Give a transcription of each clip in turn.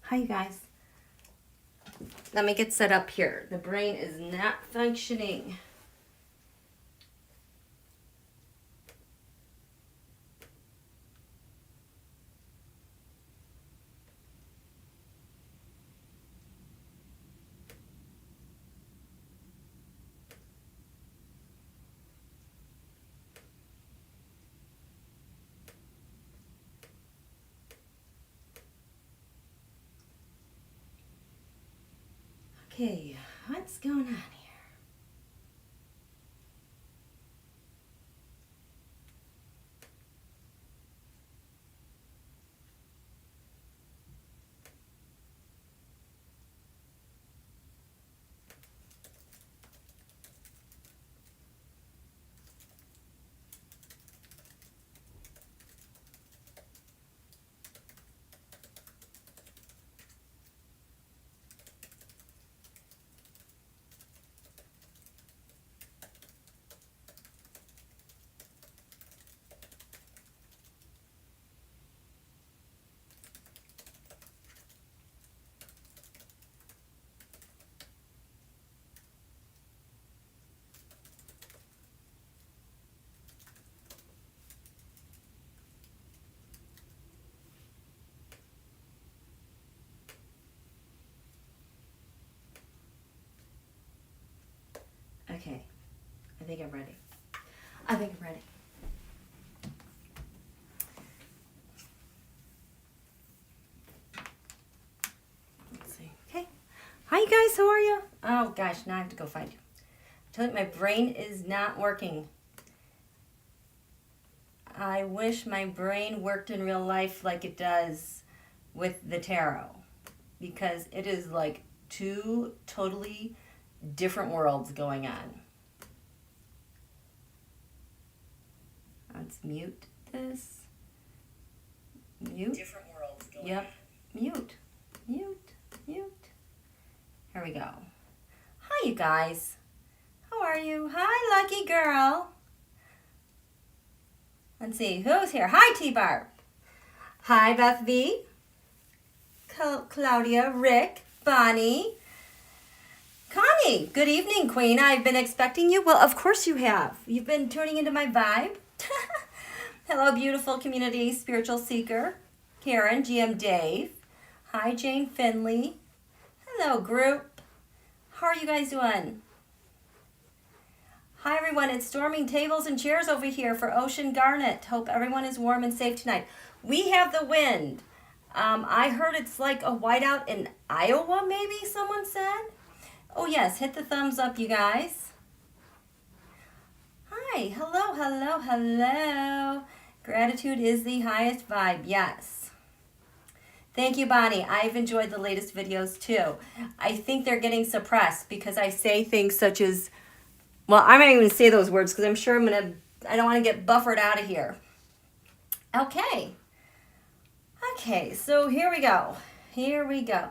Hi, you guys. Let me get set up here. The brain is not functioning. Okay, what's going on here? Okay, I think I'm ready. I think I'm ready. Let's see. Okay. Hi, you guys. How are you? Oh, gosh. Now I have to go find you. I tell you, my brain is not working. I wish my brain worked in real life like it does with the tarot. Because it is like two totally different worlds going on. Let's mute this. Mute. Different worlds going on. Mute. Mute. Mute. Here we go. Hi, you guys. How are you? Hi, lucky girl. Let's see. Who's here? Hi, T-Bar. Hi, Beth V. Claudia, Rick, Bonnie. Connie, good evening, Queen. I've been expecting you. Well, of course you have. You've been tuning into my vibe. Hello, beautiful community spiritual seeker. Karen, GM Dave. Hi, Jane Finley. Hello, group. How are you guys doing? Hi, everyone. It's storming tables and chairs over here for Ocean Garnet. Hope everyone is warm and safe tonight. We have the wind. I heard it's like a whiteout in Iowa, maybe someone said. Oh, yes. Hit the thumbs up, you guys. Hi. Hello, hello, hello. Gratitude is the highest vibe. Yes. Thank you, Bonnie. I've enjoyed the latest videos, too. I think they're getting suppressed because I say things such as, well, I'm not even going to say those words because I'm sure I don't want to get buffered out of here. Okay. Okay, so here we go. Here we go.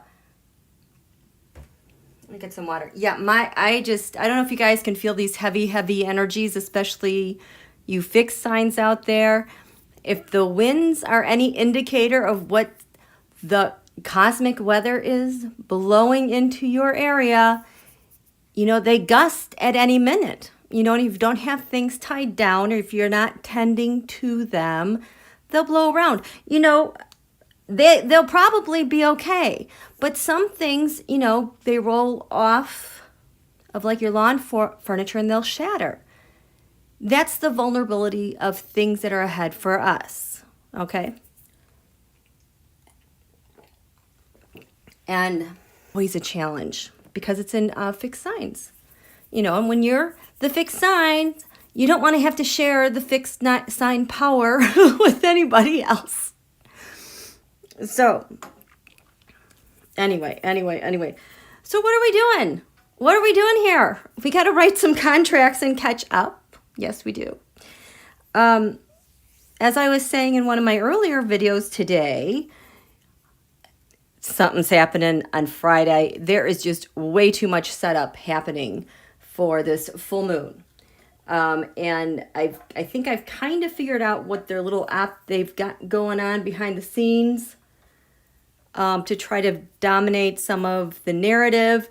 Let me get some water. Yeah, I don't know if you guys can feel these heavy, heavy energies, especially you fixed signs out there. If the winds are any indicator of what the cosmic weather is blowing into your area, you know, they gust at any minute. You know, and if you don't have things tied down or if you're not tending to them, they'll blow around. You know, they'll probably be okay. But some things, you know, they roll off of like your lawn furniture and they'll shatter. That's the vulnerability of things that are ahead for us, okay? And always a challenge because it's in fixed signs. You know, and when you're the fixed signs, you don't want to have to share the fixed sign power with anybody else. So, anyway. So what are we doing? What are we doing here? We got to write some contracts and catch up. Yes, we do. As I was saying in one of my earlier videos today, something's happening on Friday. There is just way too much setup happening for this full moon. And I think I've kind of figured out what their little app they've got going on behind the scenes. to try to dominate some of the narrative.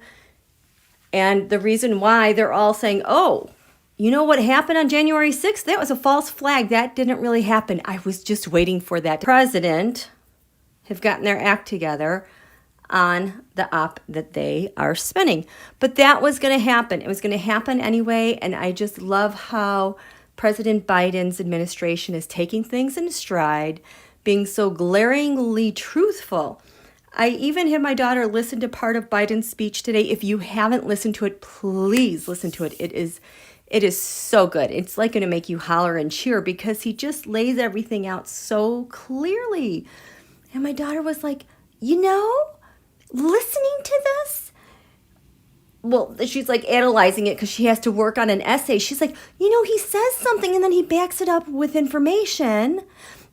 And the reason why they're all saying, oh, you know what happened on January 6th? That was a false flag. That didn't really happen. I was just waiting for that. President have gotten their act together on the op that they are spinning. But that was going to happen. It was going to happen anyway. And I just love how President Biden's administration is taking things in stride, being so glaringly truthful. I even had my daughter listen to part of Biden's speech today. If you haven't listened to it, please listen to it. It is so good. It's like going to make you holler and cheer because he just lays everything out so clearly. And my daughter was like, you know, listening to this, well, she's like analyzing it because she has to work on an essay. She's like, you know, he says something and then he backs it up with information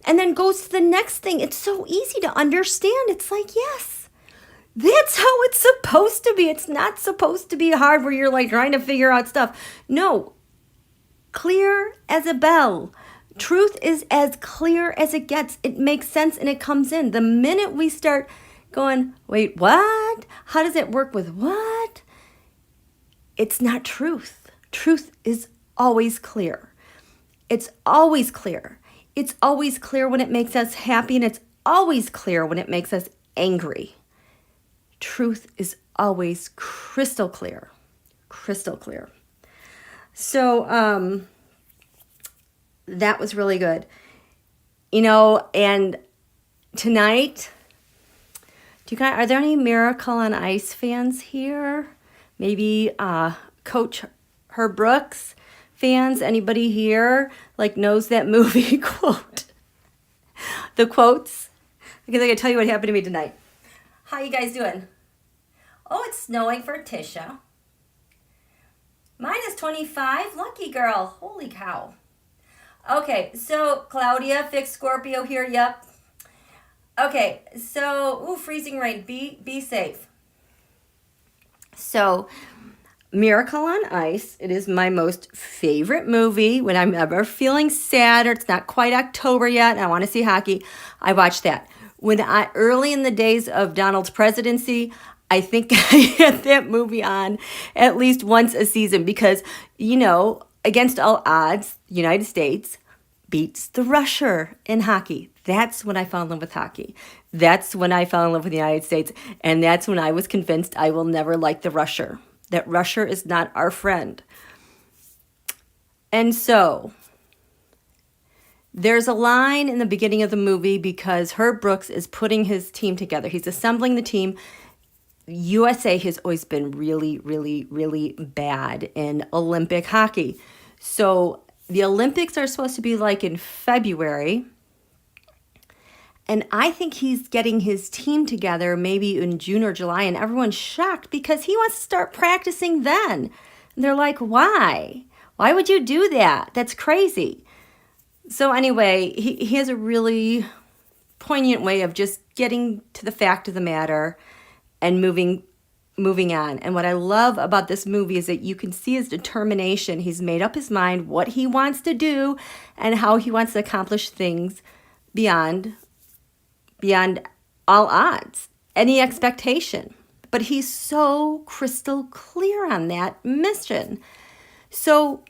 and then goes to the next thing. It's so easy to understand. It's like, yes, that's how it's supposed to be. It's not supposed to be hard where you're like trying to figure out stuff. No, clear as a bell. Truth is as clear as it gets. It makes sense and it comes in. The minute we start going, wait, what? How does it work with what? It's not truth. Truth is always clear. It's always clear. It's always clear when it makes us happy, and it's always clear when it makes us angry. Truth is always crystal clear. Crystal clear. So that was really good. You know, and tonight, are there any Miracle on Ice fans here? Maybe Coach Herb Brooks fans? Anybody here like knows that movie quote? The quotes? Because I can tell you what happened to me tonight. How you guys doing? Oh, it's snowing for Tisha. Minus 25. Lucky girl. Holy cow. Okay, so Claudia, fixed Scorpio here. Yep. Okay, so, freezing rain. Be safe. So, Miracle on Ice. It is my most favorite movie. When I'm ever feeling sad or it's not quite October yet and I want to see hockey, I watch that. Early in the days of Donald's presidency, I think I had that movie on at least once a season because, you know, against all odds, United States beats the Russia in hockey. That's when I fell in love with hockey. That's when I fell in love with the United States. And that's when I was convinced I will never like the Russia. That Russia is not our friend. And so, there's a line in the beginning of the movie because Herb Brooks is putting his team together. He's assembling the team. USA has always been really, really, really bad in Olympic hockey. So, the Olympics are supposed to be like in February. And I think he's getting his team together maybe in June or July, and everyone's shocked because he wants to start practicing then. And they're like, why? Why would you do that? That's crazy. So anyway, he has a really poignant way of just getting to the fact of the matter and moving on. And what I love about this movie is that you can see his determination. He's made up his mind what he wants to do and how he wants to accomplish things beyond all odds, any expectation. But he's so crystal clear on that mission. So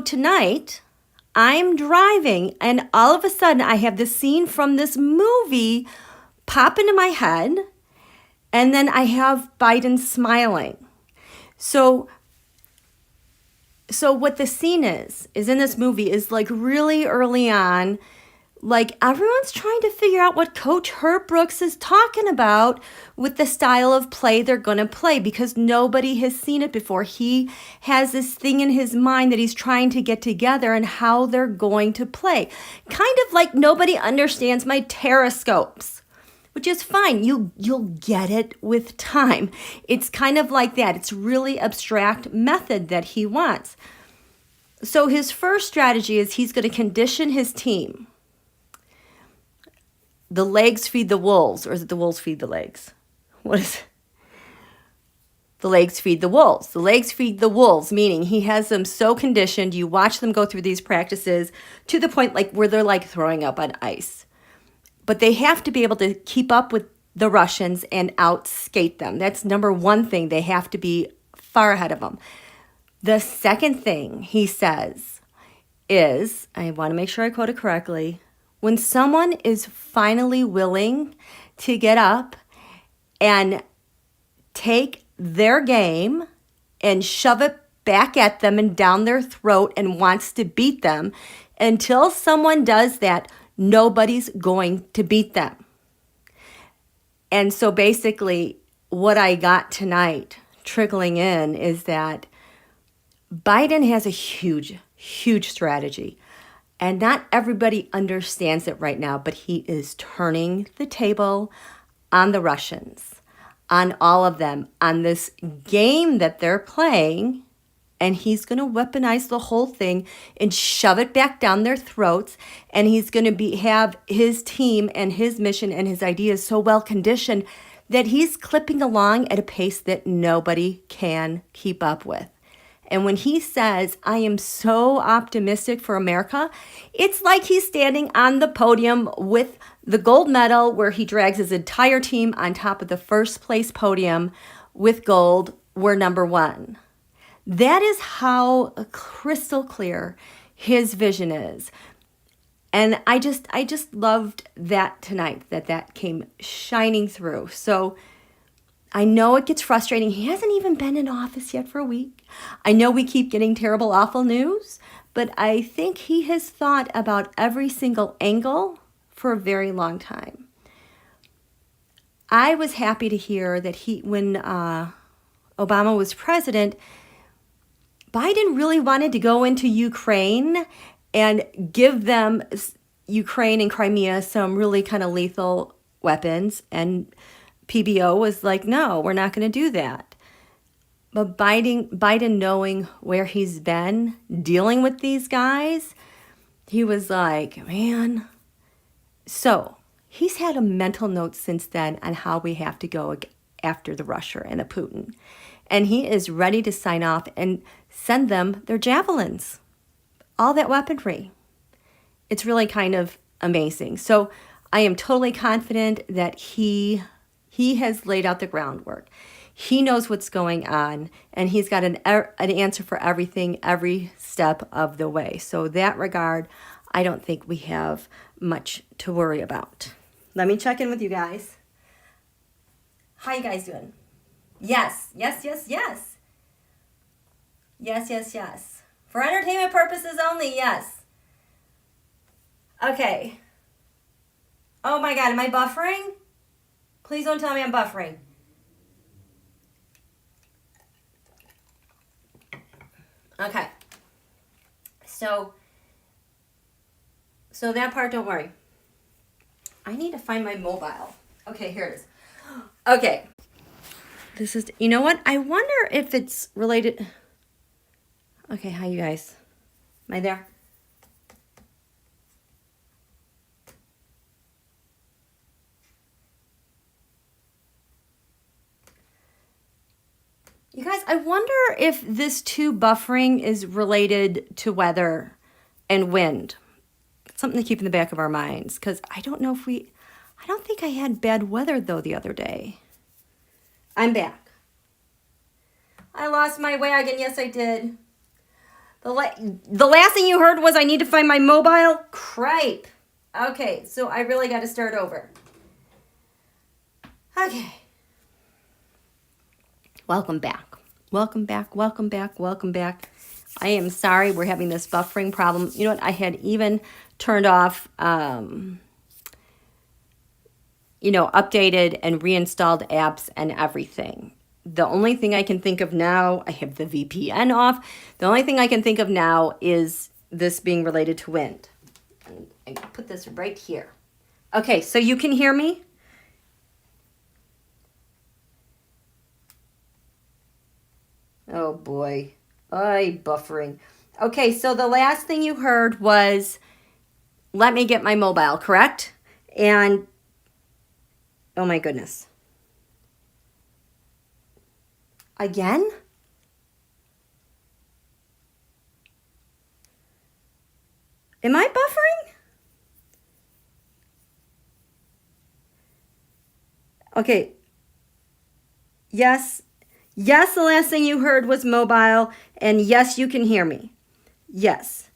tonight, I'm driving, and all of a sudden, I have the scene from this movie pop into my head, and then I have Biden smiling. So what the scene is in this movie is like really early on, like everyone's trying to figure out what Coach Herb Brooks is talking about with the style of play they're going to play because nobody has seen it before. He has this thing in his mind that he's trying to get together and how they're going to play. Kind of like nobody understands my tarotscopes, which is fine. You'll get it with time. It's kind of like that. It's really abstract method that he wants. So his first strategy is he's going to condition his team. The legs feed the wolves, or is it the wolves feed the legs? What is it? The legs feed the wolves. The legs feed the wolves, meaning he has them so conditioned. You watch them go through these practices to the point like where they're like throwing up on ice. but they have to be able to keep up with the Russians and outskate them. That's number one thing. They have to be far ahead of them. The second thing he says is, I want to make sure I quote it correctly, when someone is finally willing to get up and take their game and shove it back at them and down their throat and wants to beat them, until someone does that, nobody's going to beat them. And so basically what I got tonight trickling in is that Biden has a huge, huge strategy. And not everybody understands it right now, but he is turning the table on the Russians, on all of them, on this game that they're playing. And he's going to weaponize the whole thing and shove it back down their throats. And he's going to have his team and his mission and his ideas so well conditioned that he's clipping along at a pace that nobody can keep up with. And when he says, I am so optimistic for America, it's like he's standing on the podium with the gold medal where he drags his entire team on top of the first place podium with gold. We're number one. That is how crystal clear his vision is. And I just loved that tonight, that came shining through. So I know it gets frustrating. He hasn't even been in office yet for a week. I know we keep getting terrible, awful news, but I think he has thought about every single angle for a very long time. I was happy to hear that when Obama was president, Biden really wanted to go into Ukraine and give them, Ukraine and Crimea, some really kind of lethal weapons. And PBO was like, no, we're not going to do that. But Biden knowing where he's been dealing with these guys, he was like, man. So he's had a mental note since then on how we have to go after the Russia and the Putin. And he is ready to sign off and send them their javelins, all that weaponry. It's really kind of amazing. So I am totally confident that he has laid out the groundwork. He knows what's going on, and he's got an answer for everything, every step of the way. So that regard, I don't think we have much to worry about. Let me check in with you guys. How you guys doing? Yes, yes, yes, yes. Yes, yes, yes. For entertainment purposes only, yes. Okay. Oh my God, am I buffering? Please don't tell me I'm buffering. Okay. So that part, don't worry. I need to find my mobile. Okay, here it is. Okay. This is, you know what? I wonder if it's related. Okay, hi you guys. Am I there? You guys, I wonder if this too buffering is related to weather and wind. It's something to keep in the back of our minds, because I don't know if I don't think I had bad weather though the other day. I'm back. I lost my wagon. Yes, I did. The last thing you heard was I need to find my mobile. Cripe. Okay, so I really got to start over. Okay. Welcome back. Welcome back. Welcome back. Welcome back. I am sorry we're having this buffering problem. You know what? I had even turned off, updated and reinstalled apps and everything. The only thing I can think of now, I have the VPN off. The only thing I can think of now is this being related to wind. And I put this right here. Okay, so you can hear me? Oh boy. Buffering. Okay, so the last thing you heard was, let me get my mobile, correct? And, oh my goodness. Again? Am I buffering? Okay. Yes. Yes, the last thing you heard was mobile. And yes, you can hear me. Yes.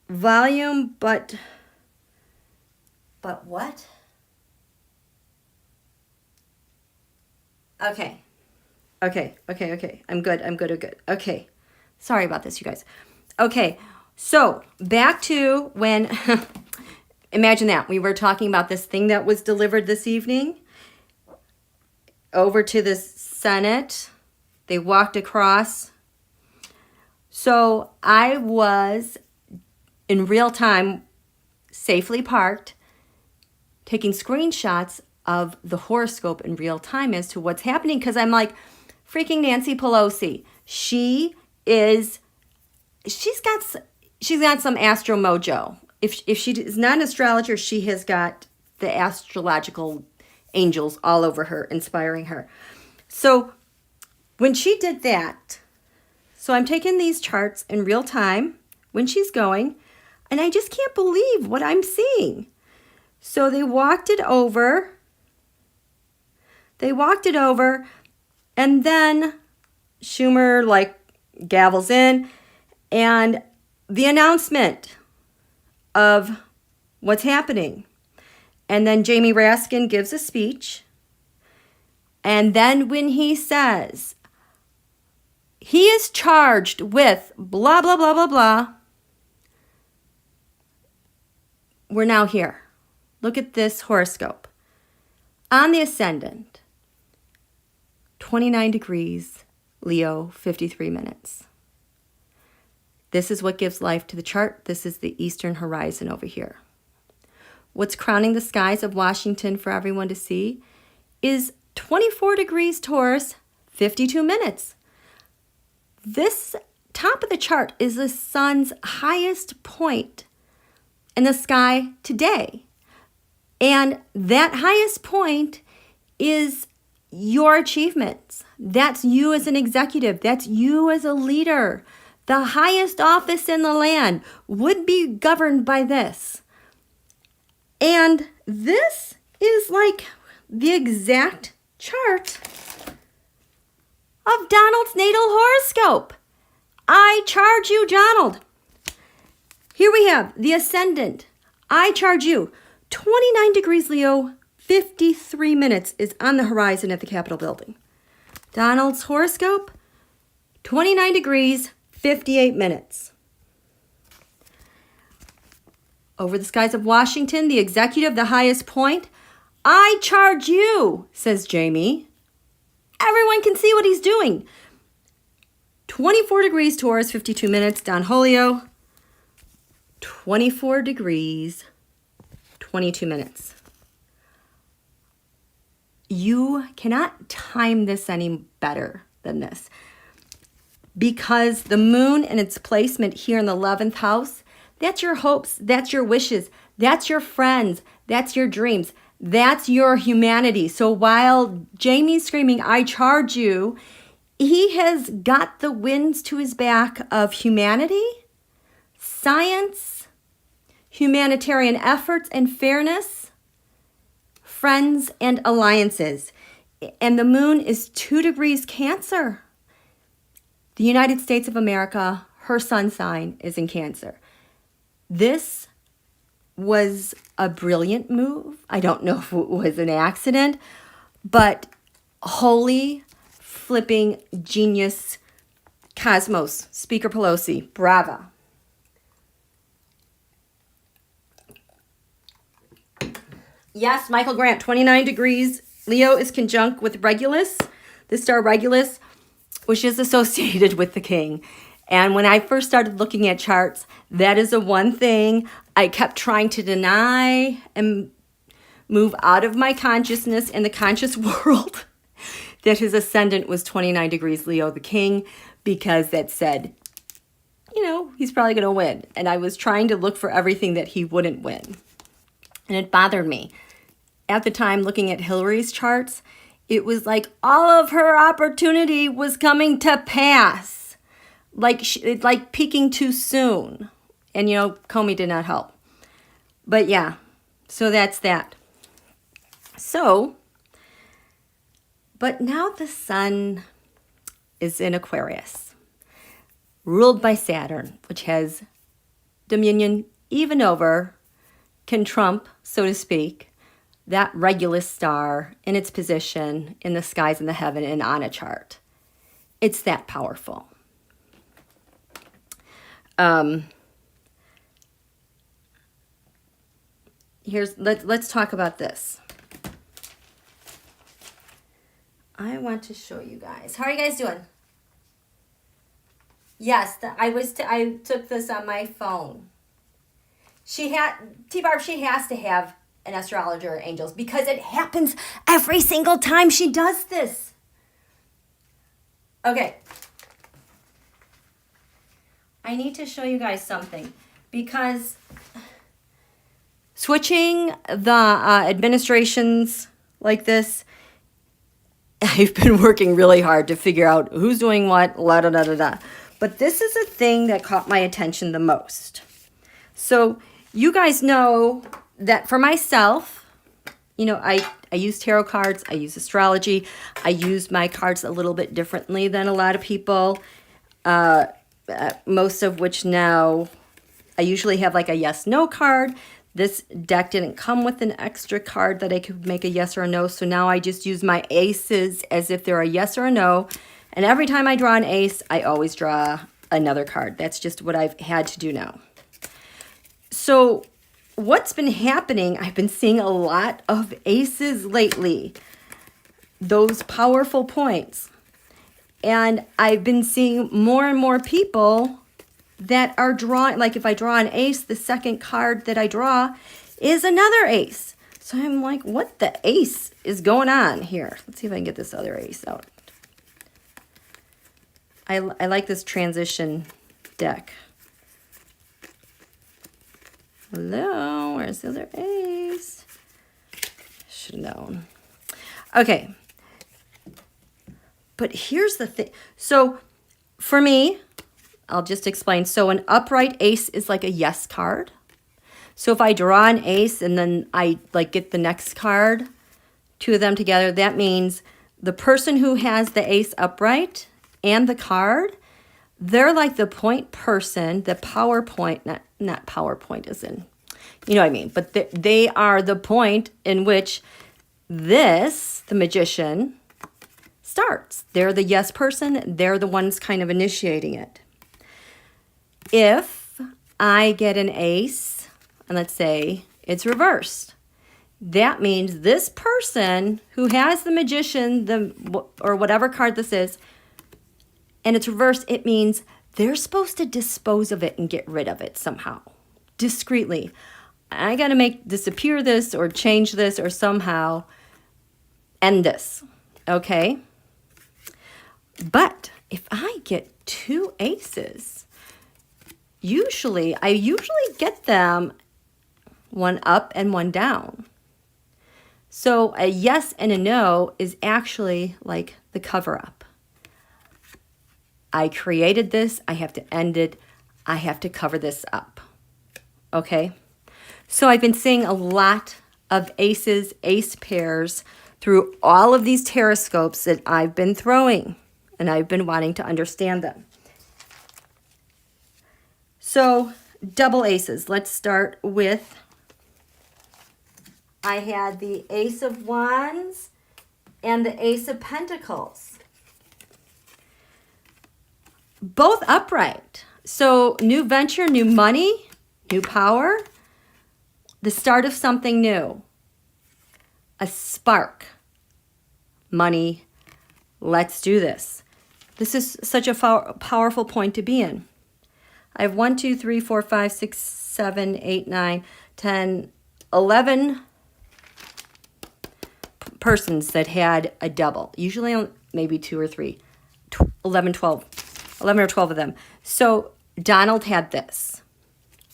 Volume, but what? Okay. Okay. I'm good. Okay. Sorry about this, you guys. Okay. So back to when, imagine that. We were talking about this thing that was delivered this evening over to the Senate. They walked across. So I was in real time, safely parked, taking screenshots of the horoscope in real time as to what's happening. Because I'm like, freaking Nancy Pelosi. She's got some astro mojo. If she is not an astrologer, she has got the astrological angels all over her, inspiring her. So when she did that, so I'm taking these charts in real time when she's going, and I just can't believe what I'm seeing. So they walked it over, and then Schumer like gavels in, and the announcement of what's happening. And then Jamie Raskin gives a speech. And then when he says he is charged with blah, blah, blah, blah, blah, we're now here. Look at this horoscope. On the ascendant, 29 degrees, Leo, 53 minutes. This is what gives life to the chart. This is the eastern horizon over here. What's crowning the skies of Washington for everyone to see is 24 degrees Taurus, 52 minutes. This top of the chart is the sun's highest point in the sky today. And that highest point is your achievements. That's you as an executive. That's you as a leader. The highest office in the land would be governed by this. And this is like the exact chart of Donald's natal horoscope. I charge you, Donald. Here we have the ascendant. I charge you. 29 degrees Leo, 53 minutes is on the horizon at the Capitol building. Donald's horoscope, 29 degrees, 58 minutes. Over the skies of Washington, the executive, the highest point. I charge you, says Jamie. Everyone can see what he's doing. 24 degrees Taurus, 52 minutes. Don Julio, 24 degrees, 22 minutes. You cannot time this any better than this. Because the moon and its placement here in the 11th house, that's your hopes, that's your wishes, that's your friends, that's your dreams, that's your humanity. So while Jamie's screaming, I charge you, he has got the winds to his back of humanity, science, humanitarian efforts and fairness, friends and alliances. And the moon is 2 degrees Cancer. The United States of America, her sun sign is in Cancer. This was a brilliant move. I don't know if it was an accident, but holy flipping genius cosmos, Speaker Pelosi, brava. Yes, Michael Grant, 29 degrees. Leo is conjunct with Regulus, the star Regulus, which is associated with the king. And when I first started looking at charts, that is the one thing I kept trying to deny and move out of my consciousness in the conscious world, that his ascendant was 29 degrees Leo, the king, because that said, he's probably going to win. And I was trying to look for everything that he wouldn't win. And it bothered me. At the time, looking at Hillary's charts, it was like all of her opportunity was coming to pass. Like peaking too soon. And, Comey did not help. But yeah, so that's that. So, but now the sun is in Aquarius, ruled by Saturn, which has dominion even over, can trump, so to speak, that Regulus star in its position in the skies in the heaven and on a chart. It's that powerful. Let's talk about this. I want to show you guys. How are you guys doing? Yes, I took this on my phone. T-Barb, she has to have an astrologer or angels because it happens every single time she does this. Okay. I need to show you guys something because switching the administrations like this, I've been working really hard to figure out who's doing what, la da da da da. But this is a thing that caught my attention the most. So you guys know that for myself, you know, I use tarot cards, I use astrology, I use my cards a little bit differently than a lot of people, most of which now I usually have like a yes-no card. This deck didn't come with an extra card that I could make a yes or a no, so now I just use my aces as if they're a yes or a no, and every time I draw an ace, I always draw another card. That's just what I've had to do now. So what's been happening, I've been seeing a lot of aces lately, those powerful points. And I've been seeing more and more people that are drawing, like if I draw an ace, the second card that I draw is another ace. So I'm like, what the ace is going on here? Let's see if I can get this other ace out. I like this transition deck. Hello, where's the other ace? Should have known. Okay. But here's the thing. So for me, I'll just explain. So an upright ace is like a yes card. So if I draw an ace and then I like get the next card, two of them together, that means the person who has the ace upright and the card, they're like the point person, the PowerPoint, not PowerPoint as in, you know what I mean, but they are the point in which this, the magician, starts. They're the yes person, they're the ones kind of initiating it. If I get an ace, and let's say it's reversed, that means this person who has the magician, or whatever card this is, and it's reversed, it means they're supposed to dispose of it and get rid of it somehow, discreetly. I got to disappear this or change this or somehow end this, okay? But if I get two aces, I usually get them one up and one down. So a yes and a no is actually like the cover-up. I created this, I have to end it, I have to cover this up, okay? So I've been seeing a lot of aces, ace pairs through all of these tarotscopes that I've been throwing, and I've been wanting to understand them. So double aces, let's start with, I had the Ace of Wands and the Ace of Pentacles. Both upright. So new venture, new money, new power, the start of something new, a spark, money, let's do this. This is such a powerful point to be in. I have 1, 2, 3, 4, 5, 6, 7, 8, 9, 10, 11 persons that had a double. Usually maybe 2 or 3, 11 or 12 of them. So Donald had this,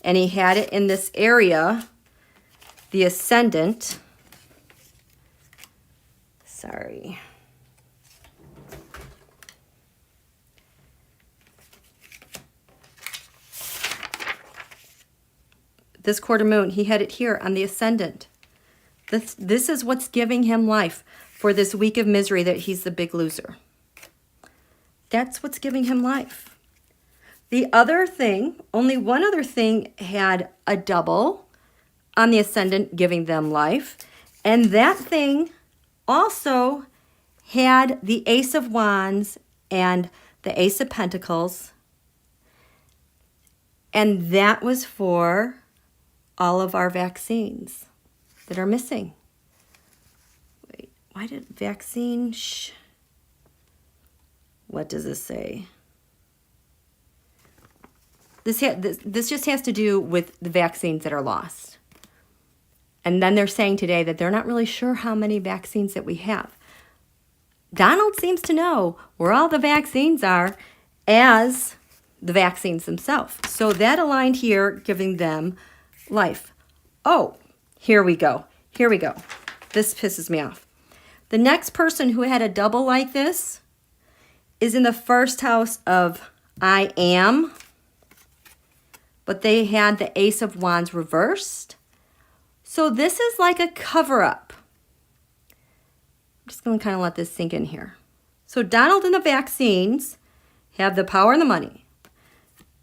and he had it in this area, the ascendant. Sorry. This quarter moon, he had it here on the ascendant. This is what's giving him life for this week of misery that he's the big loser. That's what's giving him life. The other thing, only one other thing had a double on the ascendant giving them life. And that thing also had the Ace of Wands and the Ace of Pentacles. And that was for all of our vaccines that are missing. Wait, why did vaccine... What does this say? This just has to do with the vaccines that are lost. And then they're saying today that they're not really sure how many vaccines that we have. Donald seems to know where all the vaccines are as the vaccines themselves. So that aligned here, giving them life. Oh, here we go. Here we go. This pisses me off. The next person who had a double like this is in the first house of I am, but they had the Ace of Wands reversed. So this is like a cover-up. I'm just going to kind of let this sink in here. So Donald and the vaccines have the power and the money.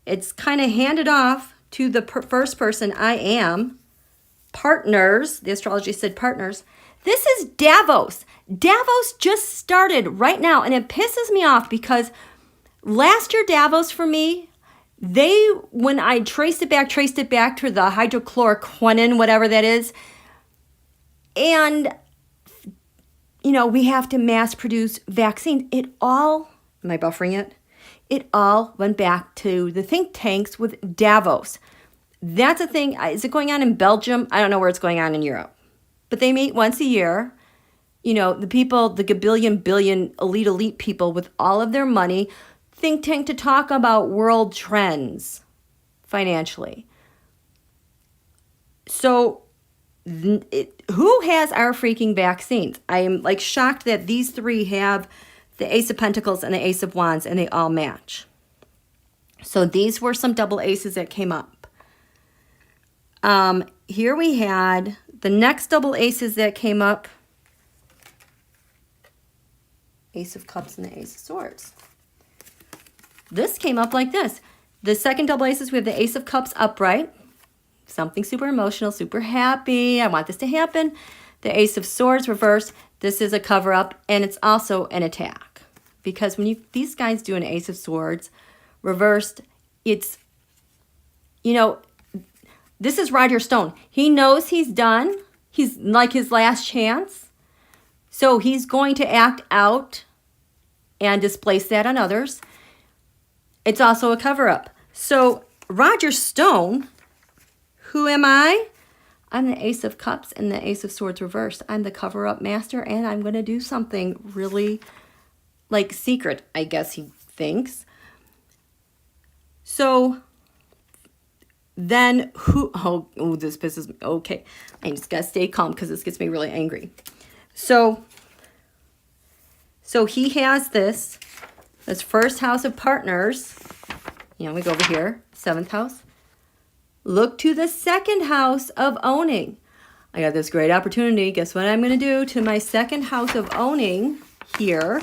It's kind of handed off to the first person, I am, partners. The astrology said partners. This is Davos. Davos just started right now, and it pisses me off because last year Davos for me, when I traced it back to the hydrochloroquine, whatever that is, and, you know, we have to mass produce vaccines. It all, am I buffering it? It all went back to the think tanks with Davos. That's a thing. Is it going on in Belgium? I don't know where it's going on in Europe. But they meet once a year. You know, the people, the billion, elite people with all of their money, think tank to talk about world trends financially. So who has our freaking vaccines? I am like shocked that these three have the Ace of Pentacles and the Ace of Wands and they all match. So these were some double aces that came up. Here we had the next double aces that came up. Ace of Cups and the Ace of Swords. This came up like this. The second double aces, we have the Ace of Cups upright. Something super emotional, super happy. I want this to happen. The Ace of Swords reversed. This is a cover-up, and it's also an attack. Because when these guys do an Ace of Swords reversed, it's, you know, this is Roger Stone. He knows he's done. He's like his last chance. So he's going to act out and displace that on others. It's also a cover-up. So Roger Stone, who am I? I'm the Ace of Cups and the Ace of Swords reversed. I'm the cover-up master, and I'm going to do something really, like, secret, I guess he thinks. So then who, oh, this pisses me, okay. I just got to stay calm because this gets me really angry. So he has this first house of partners. You know, we go over here, 7th house. Look to the second house of owning. I got this great opportunity. Guess what I'm going to do to my second house of owning here?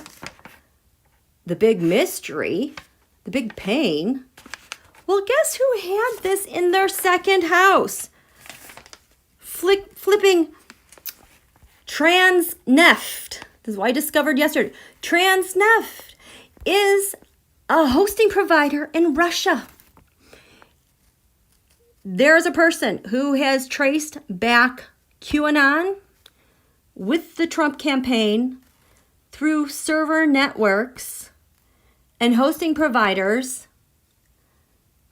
The big mystery, the big pain. Well, guess who had this in their second house? Flipping Transneft. This is what I discovered yesterday. Transneft is a hosting provider in Russia. There's a person who has traced back QAnon with the Trump campaign through server networks and hosting providers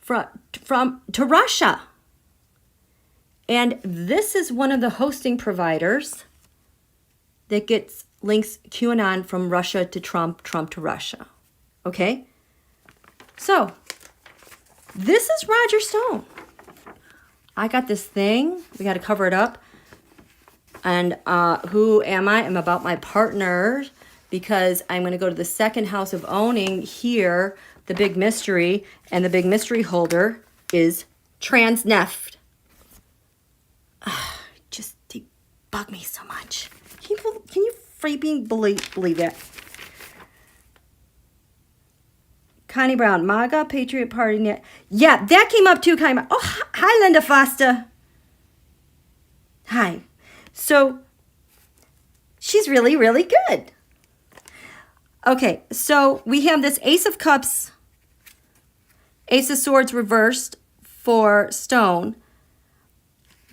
to Russia. And this is one of the hosting providers that gets links QAnon from Russia to Trump, Trump to Russia. Okay? So, this is Roger Stone. I got this thing. We got to cover it up. And who am I? I'm about my partner because I'm going to go to the second house of owning here, the big mystery, and the big mystery holder is Transneft. Just bug me so much. Can you freaking believe it? Connie Brown, MAGA, Patriot Party Net. Yeah, that came up too, Connie. Oh, hi, Linda Foster. Hi. So, she's really, really good. Okay, so we have this Ace of Cups, Ace of Swords reversed for Stone,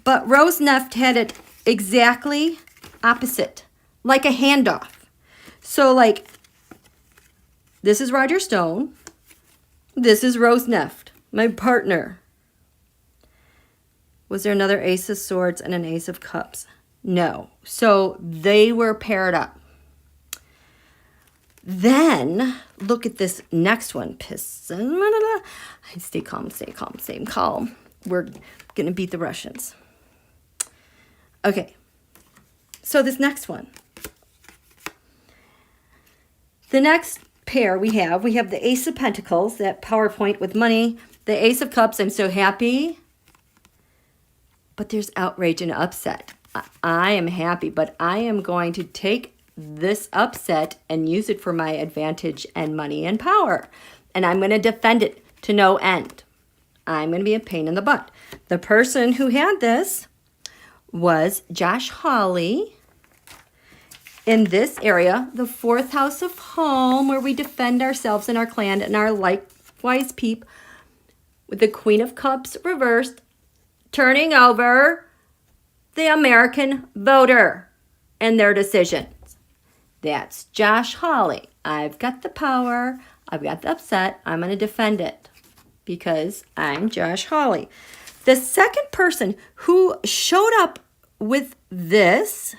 but Rose Neft had it exactly opposite, like a handoff. So, like, this is Roger Stone. This is Rose Neft, my partner. Was there another Ace of Swords and an Ace of Cups? No. So they were paired up. Then, look at this next one. Stay calm, stay calm, stay calm. We're going to beat the Russians. Okay. So this next one. The next pair we have the Ace of Pentacles, that PowerPoint with money. The Ace of Cups, I'm so happy. But there's outrage and upset. I am happy, but I am going to take this upset and use it for my advantage and money and power. And I'm going to defend it to no end. I'm going to be a pain in the butt. The person who had this was JoshHawley. In this area, the 4th house of home, where we defend ourselves and our clan and our likewise peep, with the Queen of Cups reversed, turning over the American voter and their decisions. That's JoshHawley. I've got the power. I've got the upset. I'm going to defend it because I'm JoshHawley. The second person who showed up with this...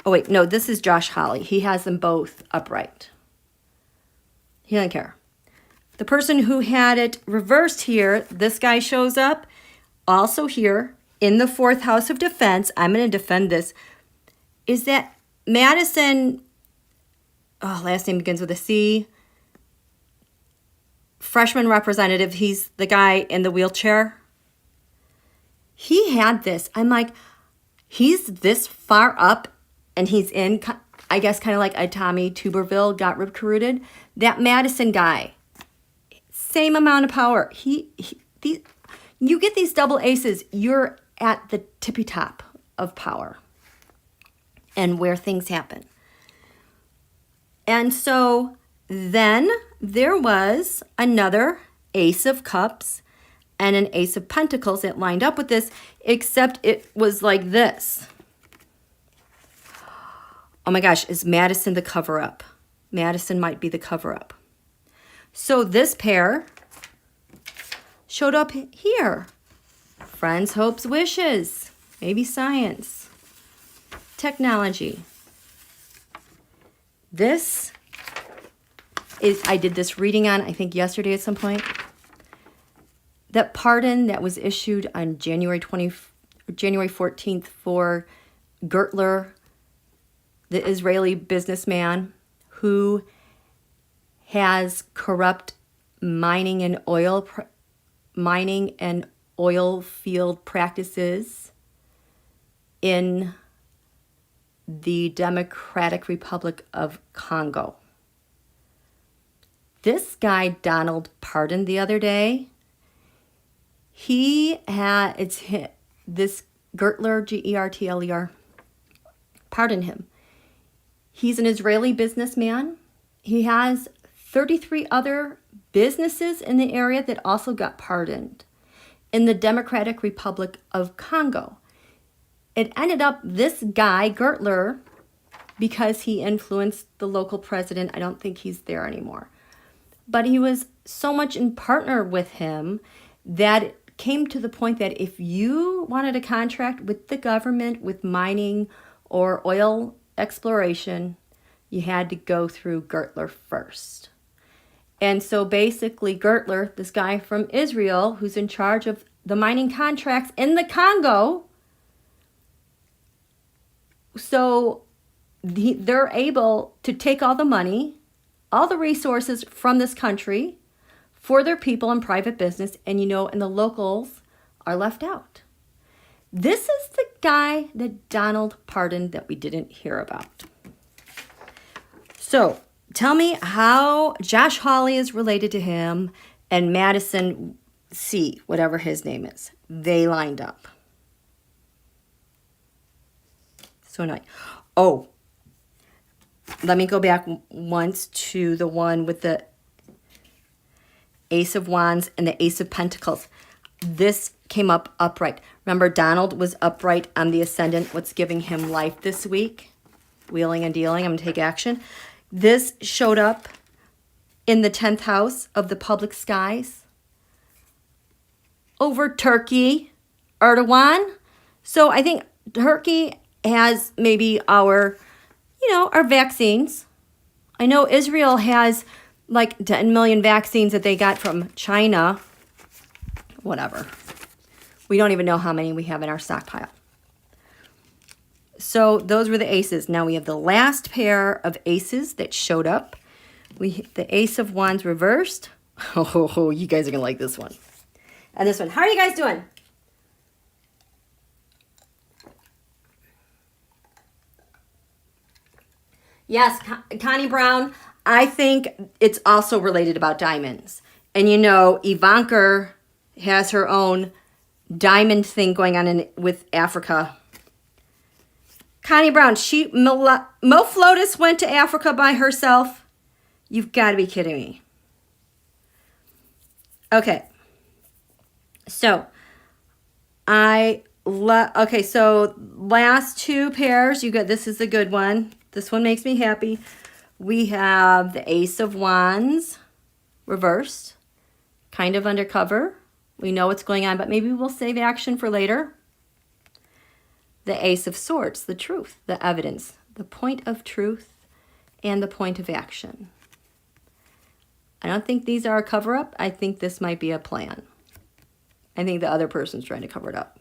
Oh, wait, no, this is JoshHawley. He has them both upright. He doesn't care. The person who had it reversed here, this guy shows up also here in the 4th house of defense. I'm going to defend this. Is that Madison, last name begins with a C, freshman representative. He's the guy in the wheelchair. He had this. I'm like, he's this far up. And he's in, I guess, kind of like a Tommy Tuberville got recruited. That Madison guy, same amount of power. You get these double aces, you're at the tippy top of power and where things happen. And so then there was another Ace of Cups and an Ace of Pentacles that lined up with this, except it was like this. Oh my gosh, is Madison the cover-up? Madison might be the cover-up. So this pair showed up here. Friends, hopes, wishes. Maybe science. Technology. This is, I did this reading on, I think yesterday at some point. That pardon that was issued on January 14th for Geopolitical, the Israeli businessman who has corrupt mining and oil field practices in the Democratic Republic of Congo. This guy, Donald, pardoned the other day. This Geopolitical, Geertler, pardoned him. He's an Israeli businessman. He has 33 other businesses in the area that also got pardoned in the Democratic Republic of Congo. It ended up this guy, Geertler, because he influenced the local president. I don't think he's there anymore. But he was so much in partner with him that it came to the point that if you wanted a contract with the government with mining or oil exploration, you had to go through Geertler first. And so basically Geertler, this guy from Israel who's in charge of the mining contracts in the Congo, so they're able to take all the money, all the resources from this country for their people and private business, and and the locals are left out. This is the guy that Donald pardoned that we didn't hear about. So tell me how JoshHawley is related to him and Madison C, whatever his name is. They lined up. So annoying. Oh, let me go back once to the one with the Ace of Wands and the Ace of Pentacles. This came up upright. Remember, Donald was upright on the ascendant. What's giving him life this week? Wheeling and dealing. I'm going to take action. This showed up in the 10th house of the public skies over Turkey, Erdogan. So I think Turkey has maybe our vaccines. I know Israel has like 10 million vaccines that they got from China. Whatever. We don't even know how many we have in our stockpile. So those were the aces. Now we have the last pair of aces that showed up. The Ace of Wands reversed. Oh, you guys are going to like this one. And this one. How are you guys doing? Yes, Connie Brown. I think it's also related about diamonds. And Ivanka has her own diamond thing going on with Africa. Connie Brown, Mo Flotus went to Africa by herself. You've got to be kidding me. Okay. So, so last two pairs, this is a good one. This one makes me happy. We have the Ace of Wands reversed, kind of undercover. We know what's going on, but maybe we'll save action for later. The Ace of Swords, the truth, the evidence, the point of truth, and the point of action. I don't think these are a cover-up. I think this might be a plan. I think the other person's trying to cover it up.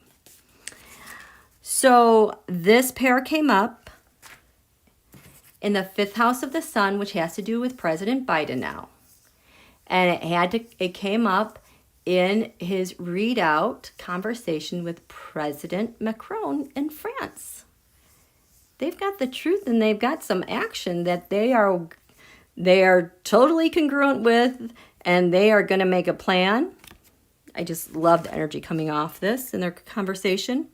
So this pair came up in the 5th house of the sun, which has to do with President Biden now. And it came up in his readout conversation with President Macron in France. They've got the truth and they've got some action that they are totally congruent with, and they are going to make a plan. I just love the energy coming off this in their conversation.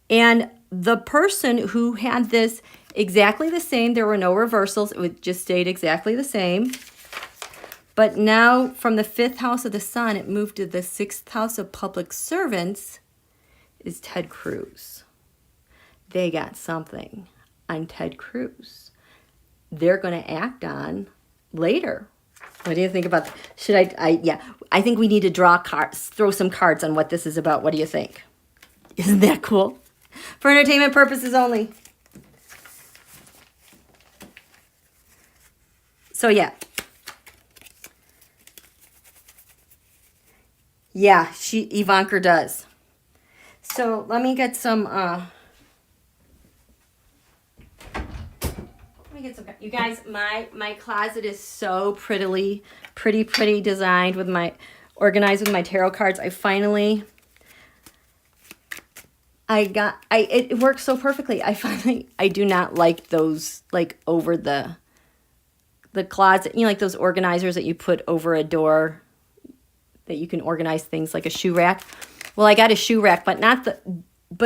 And the person who had this exactly the same, there were no reversals, it just stayed exactly the same. But now from the 5th house of the sun, it moved to the 6th house of public servants, is Ted Cruz. They got something on Ted Cruz they're going to act on later. What do you think about that? I think we need to draw cards, throw some cards on what this is about. What do you think? Isn't that cool? For entertainment purposes only. So yeah. Yeah, Ivanka does. So let me get some you guys, my closet is so pretty designed with organized with my tarot cards. It works so perfectly. I do not like those like over the closet, like those organizers that you put over a door that you can organize things, like a shoe rack. Well, I got a shoe rack, but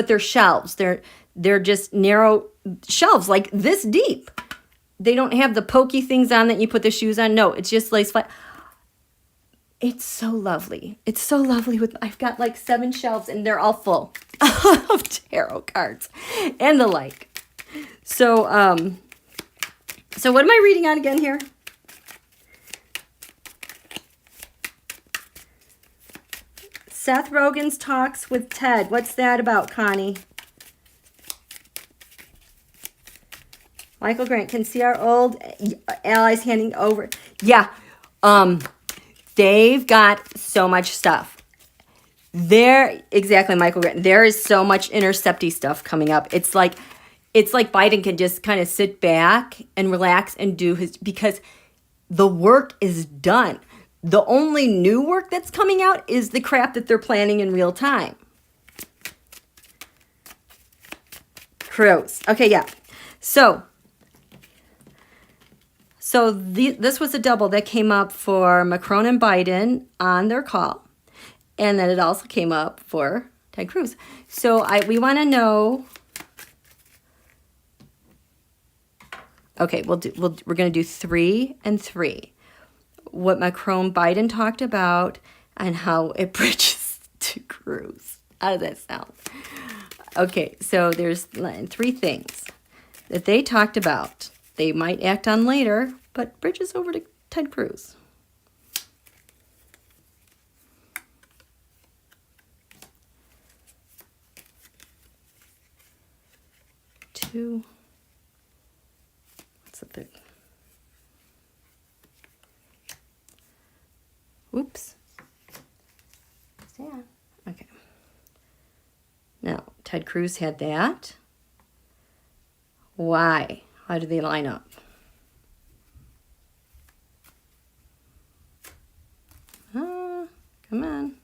they're shelves. They're just narrow shelves like this deep. They don't have the pokey things on that you put the shoes on. No, it's just lace flat. It's so lovely. It's so lovely. I've got like 7 shelves and they're all full of tarot cards and the like. So what am I reading on again here? Seth Rogen's talks with Ted. What's that about, Connie? Michael Grant can see our old allies handing over. Yeah. They've got so much stuff. Exactly, Michael Grant. There is so much intercepty stuff coming up. It's like Biden can just kind of sit back and relax and do because the work is done. The only new work that's coming out is the crap that they're planning in real time. Cruz. Okay, yeah. So this was a double that came up for Macron and Biden on their call. And then it also came up for Ted Cruz. So we want to know. Okay, we're going to do 3 and 3. What Macron Biden talked about and how it bridges to Cruz. How does that sound? Okay, so there's 3 things that they talked about. They might act on later, but bridges over to Ted Cruz. Two. What's the third? Oops. Yeah. Okay. Now, Ted Cruz had that. Why? How do they line up? Come on.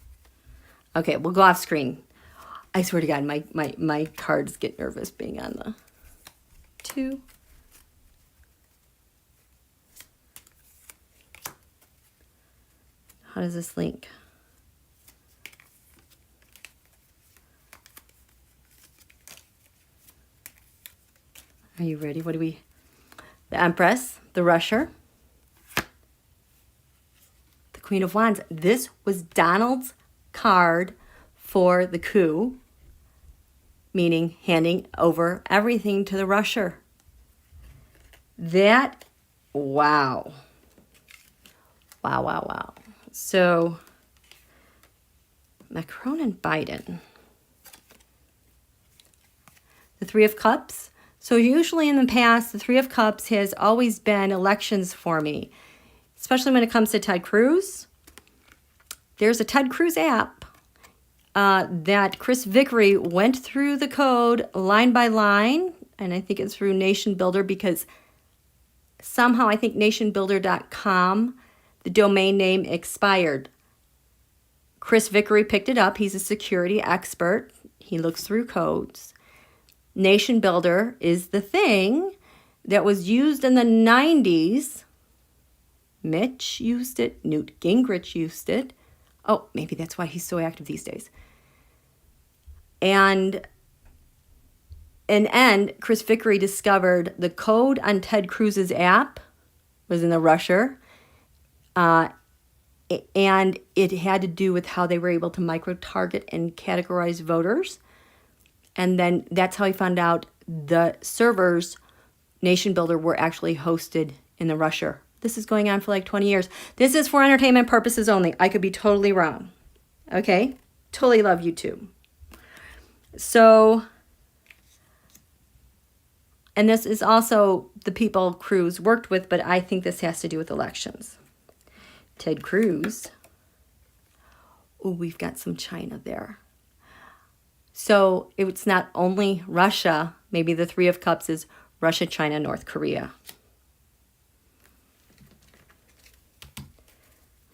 Okay, we'll go off screen. I swear to God, my cards get nervous being on the 2. How does this link? Are you ready? What do we... The Empress, the Rusher, the Queen of Wands. This was Donald's card for the coup, meaning handing over everything to the Rusher. That, wow. Wow, wow, wow. So, Macron and Biden. The 3 of Cups. So usually in the past, the 3 of Cups has always been elections for me, especially when it comes to Ted Cruz. There's a Ted Cruz app that Chris Vickery went through the code line by line, and I think it's through Nation Builder because somehow I think nationbuilder.com, the domain name expired. Chris Vickery picked it up. He's a security expert. He looks through codes. Nation Builder is the thing that was used in the 90s. Mitch used it. Newt Gingrich used it. Oh, maybe that's why he's so active these days. And in the end, Chris Vickery discovered the code on Ted Cruz's app was in the Rusher. And it had to do with how they were able to micro-target and categorize voters. And then that's how he found out the servers, Nation Builder, were actually hosted in the Rusher. This is going on for like 20 years. This is for entertainment purposes only. I could be totally wrong. Okay? Totally love YouTube. So, and this is also the people Cruz worked with, but I think this has to do with elections. Ted Cruz. Oh, we've got some China there. So it's not only Russia. Maybe the 3 of Cups is Russia, China, North Korea.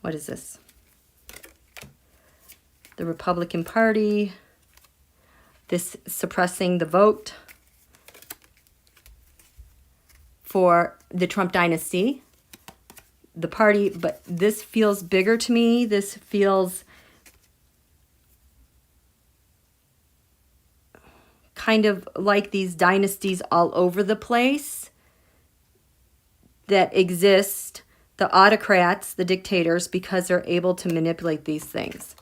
What is this? The Republican Party. This suppressing the vote for the Trump dynasty. The party, but this feels bigger to me. This feels kind of like these dynasties all over the place that exist, the autocrats, the dictators, because they're able to manipulate these things.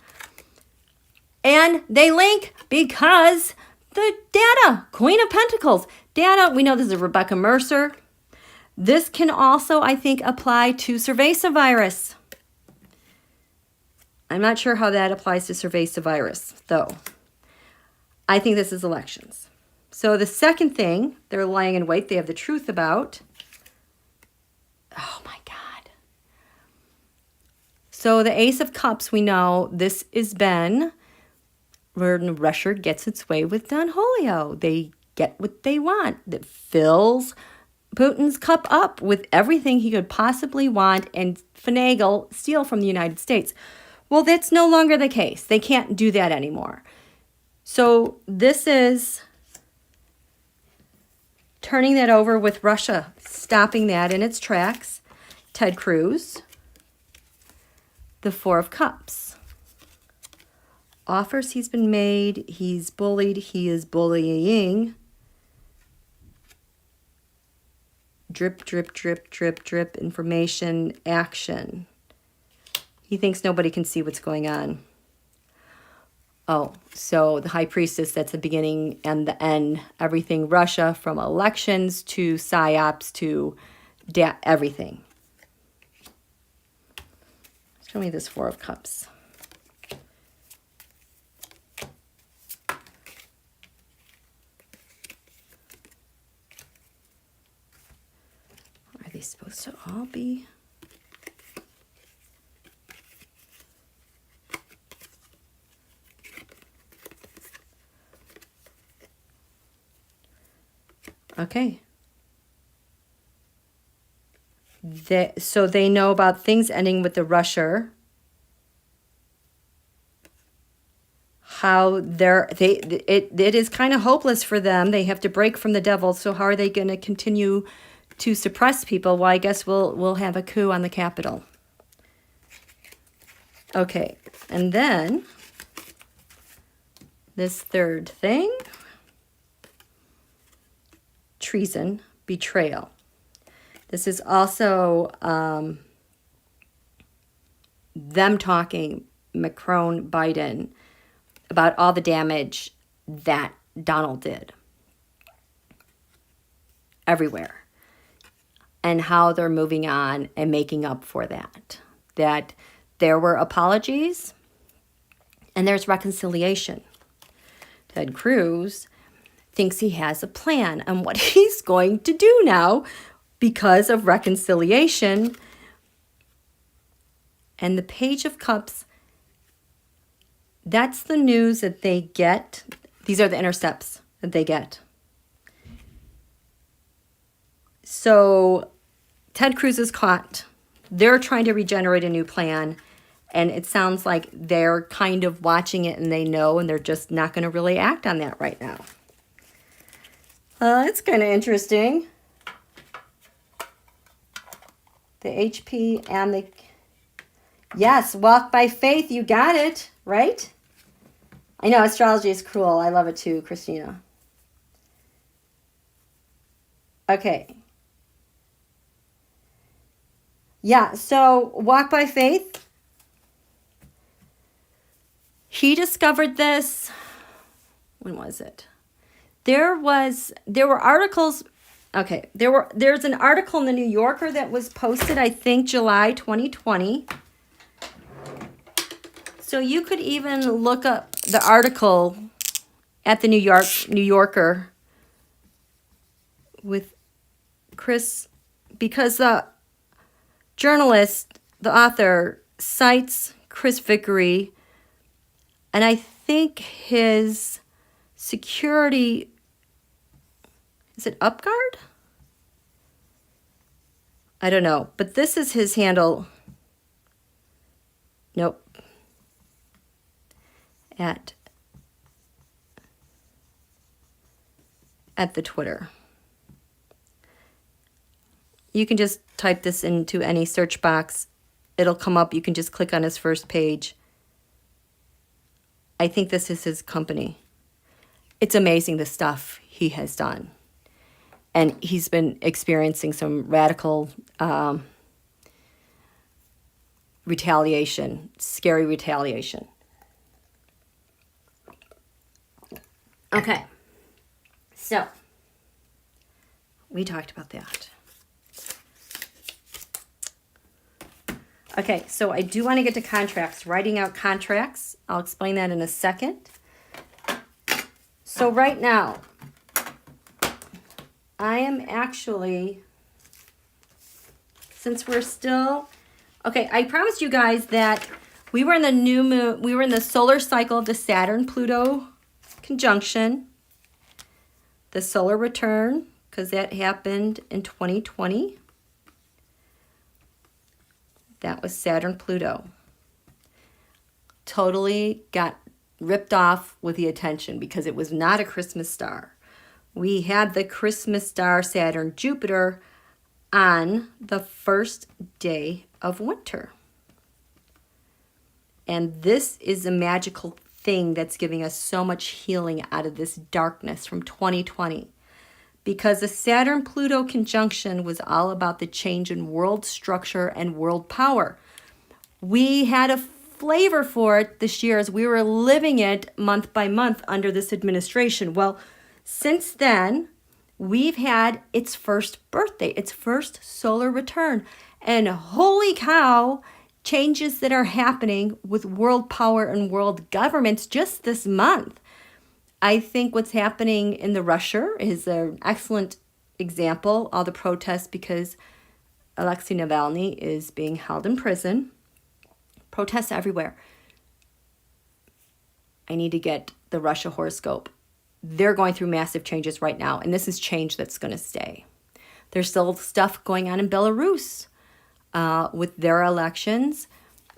And they link because the data, Queen of Pentacles. Data, we know this is Rebecca Mercer. This can also, I think, apply to cerveza virus. I'm not sure how that applies to cerveza virus, though. I think this is elections. So the second thing they're lying in wait, they have the truth about. Oh my God. So the Ace of Cups, we know this is Ben, where Russia gets its way with Don Julio. They get what they want. That fills Putin's cup up with everything he could possibly want and finagle, steal from the United States. Well, that's no longer the case. They can't do that anymore. So this is turning that over with Russia, stopping that in its tracks. Ted Cruz, the Four of Cups. Offers he's been made, he's bullied, he is bullying. Drip, drip, drip, drip, drip, information, action. He thinks nobody can see what's going on. Oh, so the High Priestess, that's the beginning and the end. Everything Russia, from elections to psyops to everything. Show me this Four of Cups. Are they supposed to all be? Okay. So they know about things ending with the rusher. How it is kind of hopeless for them. They have to break from the devil. So how are they going to continue to suppress people? Well, I guess we'll have a coup on the Capitol. Okay. And then this third thing. Treason, betrayal. This is also them talking, Macron, Biden, about all the damage that Donald did everywhere and how they're moving on and making up for that. That there were apologies and there's reconciliation. Ted Cruz thinks he has a plan on what he's going to do now because of reconciliation. And the Page of Cups, that's the news that they get. These are the intercepts that they get. So Ted Cruz is caught. They're trying to regenerate a new plan. And it sounds like they're kind of watching it and they know, and they're just not going to really act on that right now. That's kind of interesting. The HP and the... Yes, walk by faith. You got it, right? I know astrology is cruel. I love it too, Christina. Okay. Yeah, so walk by faith. He discovered this. When was it? There were articles. Okay, there's an article in the New Yorker that was posted, I think, July 2020. So you could even look up the article at the New Yorker with Chris, because the journalist, the author, cites Chris Vickery, and I think his security, is it UpGuard? I don't know, but this is his handle. Nope. At the Twitter. You can just type this into any search box. It'll come up. You can just click on his first page. I think this is his company. It's amazing the stuff he has done. And he's been experiencing some radical retaliation, scary retaliation. Okay, so we talked about that. Okay, so I do want to get to contracts, writing out contracts. I'll explain that in a second. So right now, I am actually, since we're still, okay, I promised you guys that we were in the new moon, we were in the solar cycle of the Saturn Pluto conjunction, the solar return, because that happened in 2020. That was Saturn Pluto. Totally got ripped off with the attention because it was not a Christmas star. we had the Christmas star Saturn Jupiter on the first day of winter. And this is a magical thing that's giving us so much healing out of this darkness from 2020. Because the Saturn Pluto conjunction was all about the change in world structure and world power. We had a flavor for it this year as we were living it month by month under this administration. Well, since then, we've had its first birthday, its first solar return. And holy cow, changes that are happening with world power and world governments just this month. I think what's happening in the Russia is an excellent example. All the protests because Alexei Navalny is being held in prison. Protests everywhere. I need to get the Russia horoscope. They're going through massive changes right now, and this is change that's going to stay. There's still stuff going on in Belarus with their elections.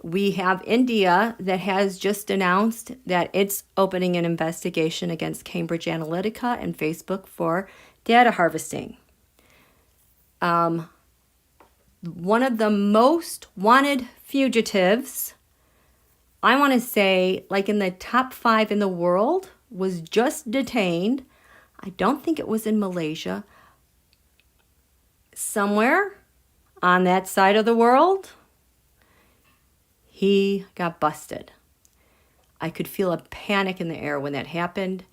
We have India that has just announced that it's opening an investigation against Cambridge Analytica and Facebook for data harvesting. One of the most wanted fugitives, I want to say like in the top 5 in the world, was just detained. I don't think it was in Malaysia. Somewhere on that side of the world, he got busted. I could feel a panic in the air when that happened.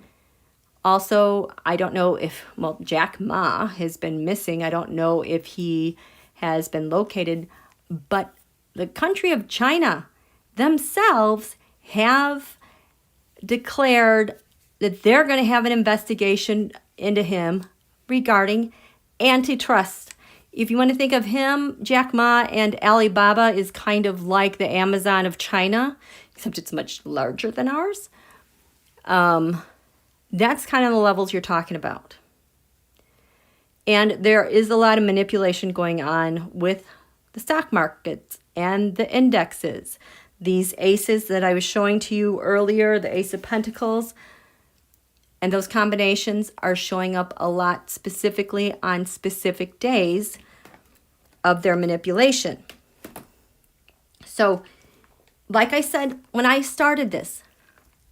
Also, I don't know if, well, Jack Ma has been missing. I don't know if he has been located, but the country of China themselves have declared that they're going to have an investigation into him regarding antitrust. If you want to think of him, Jack Ma and Alibaba is kind of like the Amazon of China, except it's much larger than ours. That's kind of the levels you're talking about. And there is a lot of manipulation going on with the stock markets and the indexes. These aces that I was showing to you earlier, the Ace of Pentacles, and those combinations are showing up a lot specifically on specific days of their manipulation. So, like I said when I started this,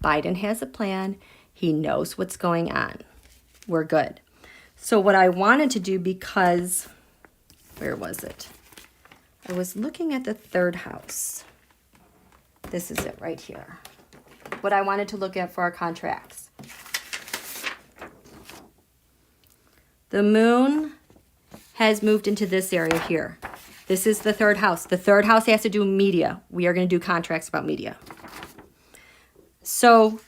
Biden has a plan. He knows what's going on. We're good. So what I wanted to do, because, where was it? I was looking at the 3rd house. This is it right here. What I wanted to look at for our contracts. The moon has moved into this area here. This is the 3rd house. The 3rd house has to do with media. We are going to do contracts about media. So,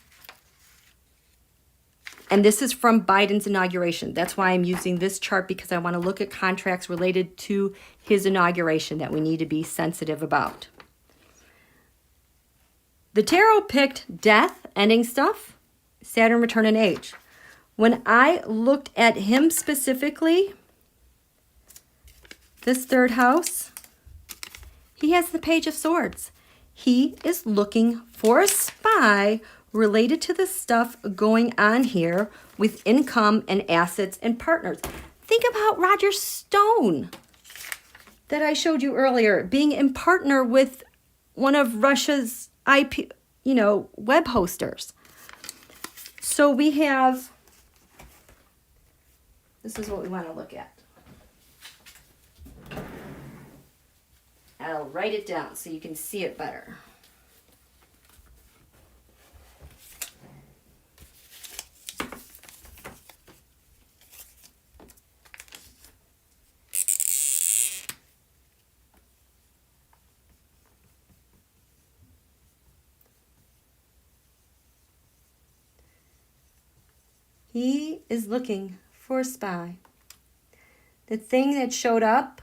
and this is from Biden's inauguration. That's why I'm using this chart, because I want to look at contracts related to his inauguration that we need to be sensitive about. The tarot picked death, ending stuff, Saturn return and age. When I looked at him specifically, this 3rd house, he has the Page of Swords. He is looking for a spy related to the stuff going on here with income and assets and partners. Think about Roger Stone that I showed you earlier, being in partner with one of Russia's IP, web hosters. So we have, this is what we want to look at. I'll write it down so you can see it better. He is looking for a spy. The thing that showed up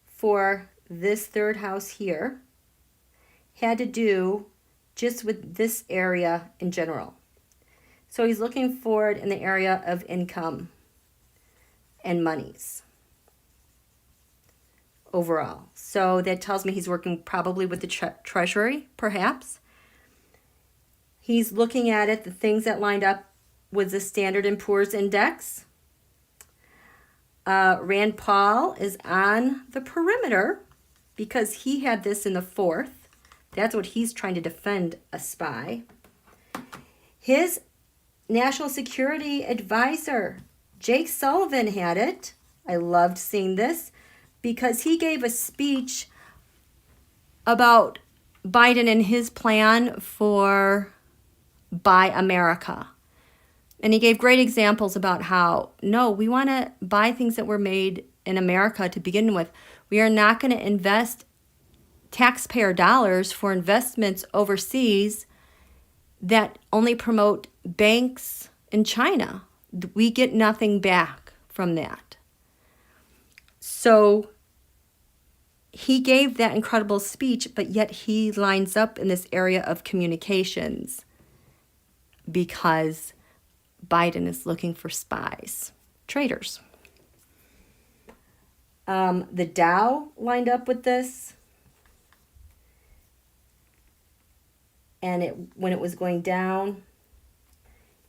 for this 3rd house here had to do just with this area in general. So he's looking for it in the area of income and monies overall. So that tells me he's working probably with the Treasury, perhaps. He's looking at it, the things that lined up with the Standard & Poor's index Rand Paul is on the perimeter because he had this in the 4th. That's what he's trying to defend, a spy. His national security advisor, Jake Sullivan, had it. I loved seeing this because he gave a speech about Biden and his plan for Buy America. And he gave great examples about how, no, we want to buy things that were made in America to begin with. We are not going to invest taxpayer dollars for investments overseas that only promote banks in China. We get nothing back from that. So he gave that incredible speech, but yet he lines up in this area of communications because Biden is looking for spies, traitors. The Dow lined up with this. And when it was going down.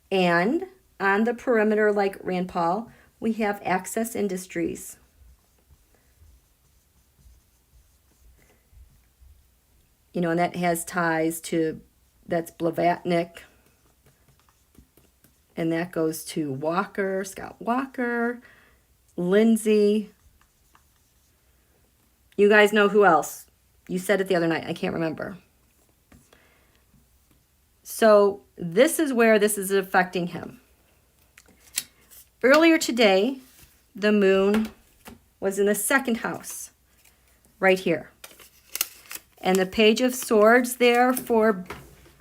And on the perimeter, like Rand Paul, we have Access Industries. You know, and that has ties to, that's Blavatnik. And that goes to Walker, Scott Walker, Lindsay. You guys know who else? You said it the other night. I can't remember. So this is where this is affecting him. Earlier today, the moon was in the 2nd house, right here. And the Page of Swords there for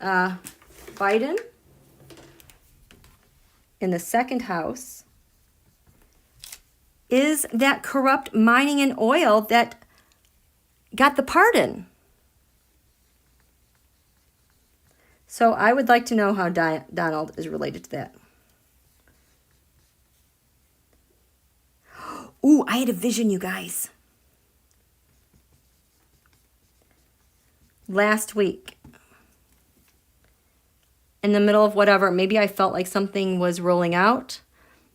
Biden in the 2nd house is that corrupt mining and oil that got the pardon. So I would like to know how Donald is related to that. Ooh, I had a vision, you guys. Last week, in the middle of whatever, maybe I felt like something was rolling out,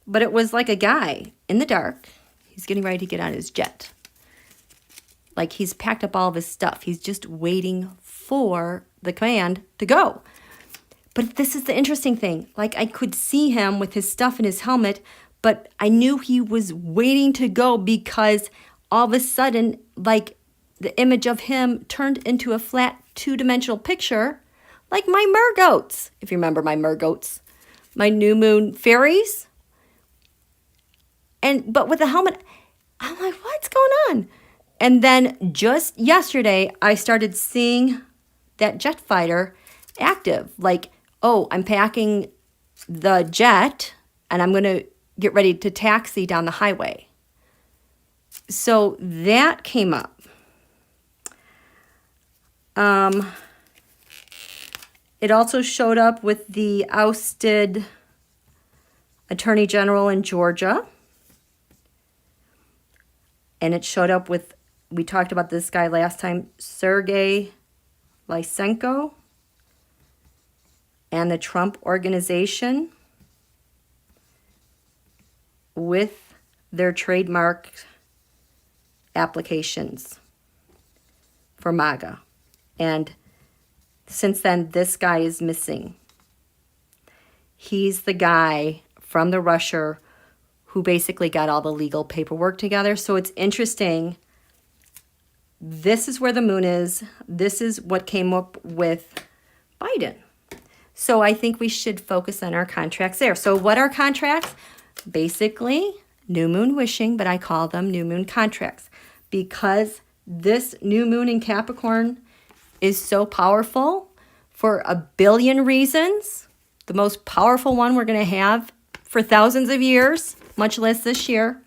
but it was like a guy in the dark. He's getting ready to get on his jet. Like he's packed up all of his stuff. He's just waiting for the command to go. But this is the interesting thing. Like I could see him with his stuff in his helmet, but I knew he was waiting to go because all of a sudden, like the image of him turned into a flat 2-dimensional picture, like my mergoats. If you remember my mergoats, my new moon fairies. But with the helmet, I'm like, what's going on? And then just yesterday, I started seeing that jet fighter active. Like, oh, I'm packing the jet and I'm going to get ready to taxi down the highway. So that came up. It also showed up with the ousted Attorney General in Georgia. And it showed up with, we talked about this guy last time, Sergei Lysenko and the Trump Organization with their trademark applications for MAGA. And since then, this guy is missing. He's the guy from the Russia who basically got all the legal paperwork together. So it's interesting. This is where the moon is. This is what came up with Biden. So I think we should focus on our contracts there. So what are contracts? Basically, new moon wishing, but I call them new moon contracts because this new moon in Capricorn is so powerful for a billion reasons. The most powerful one we're going to have for thousands of years, much less this year.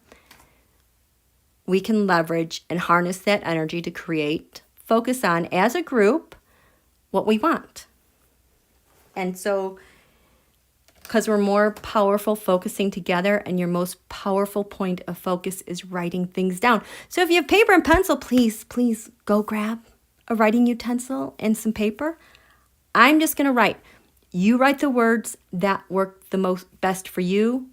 We can leverage and harness that energy to create, focus on as a group what we want. And so, because we're more powerful focusing together, and your most powerful point of focus is writing things down. So if you have paper and pencil, please go grab a writing utensil and some paper. I'm just going to write. You write the words that work the most best for you.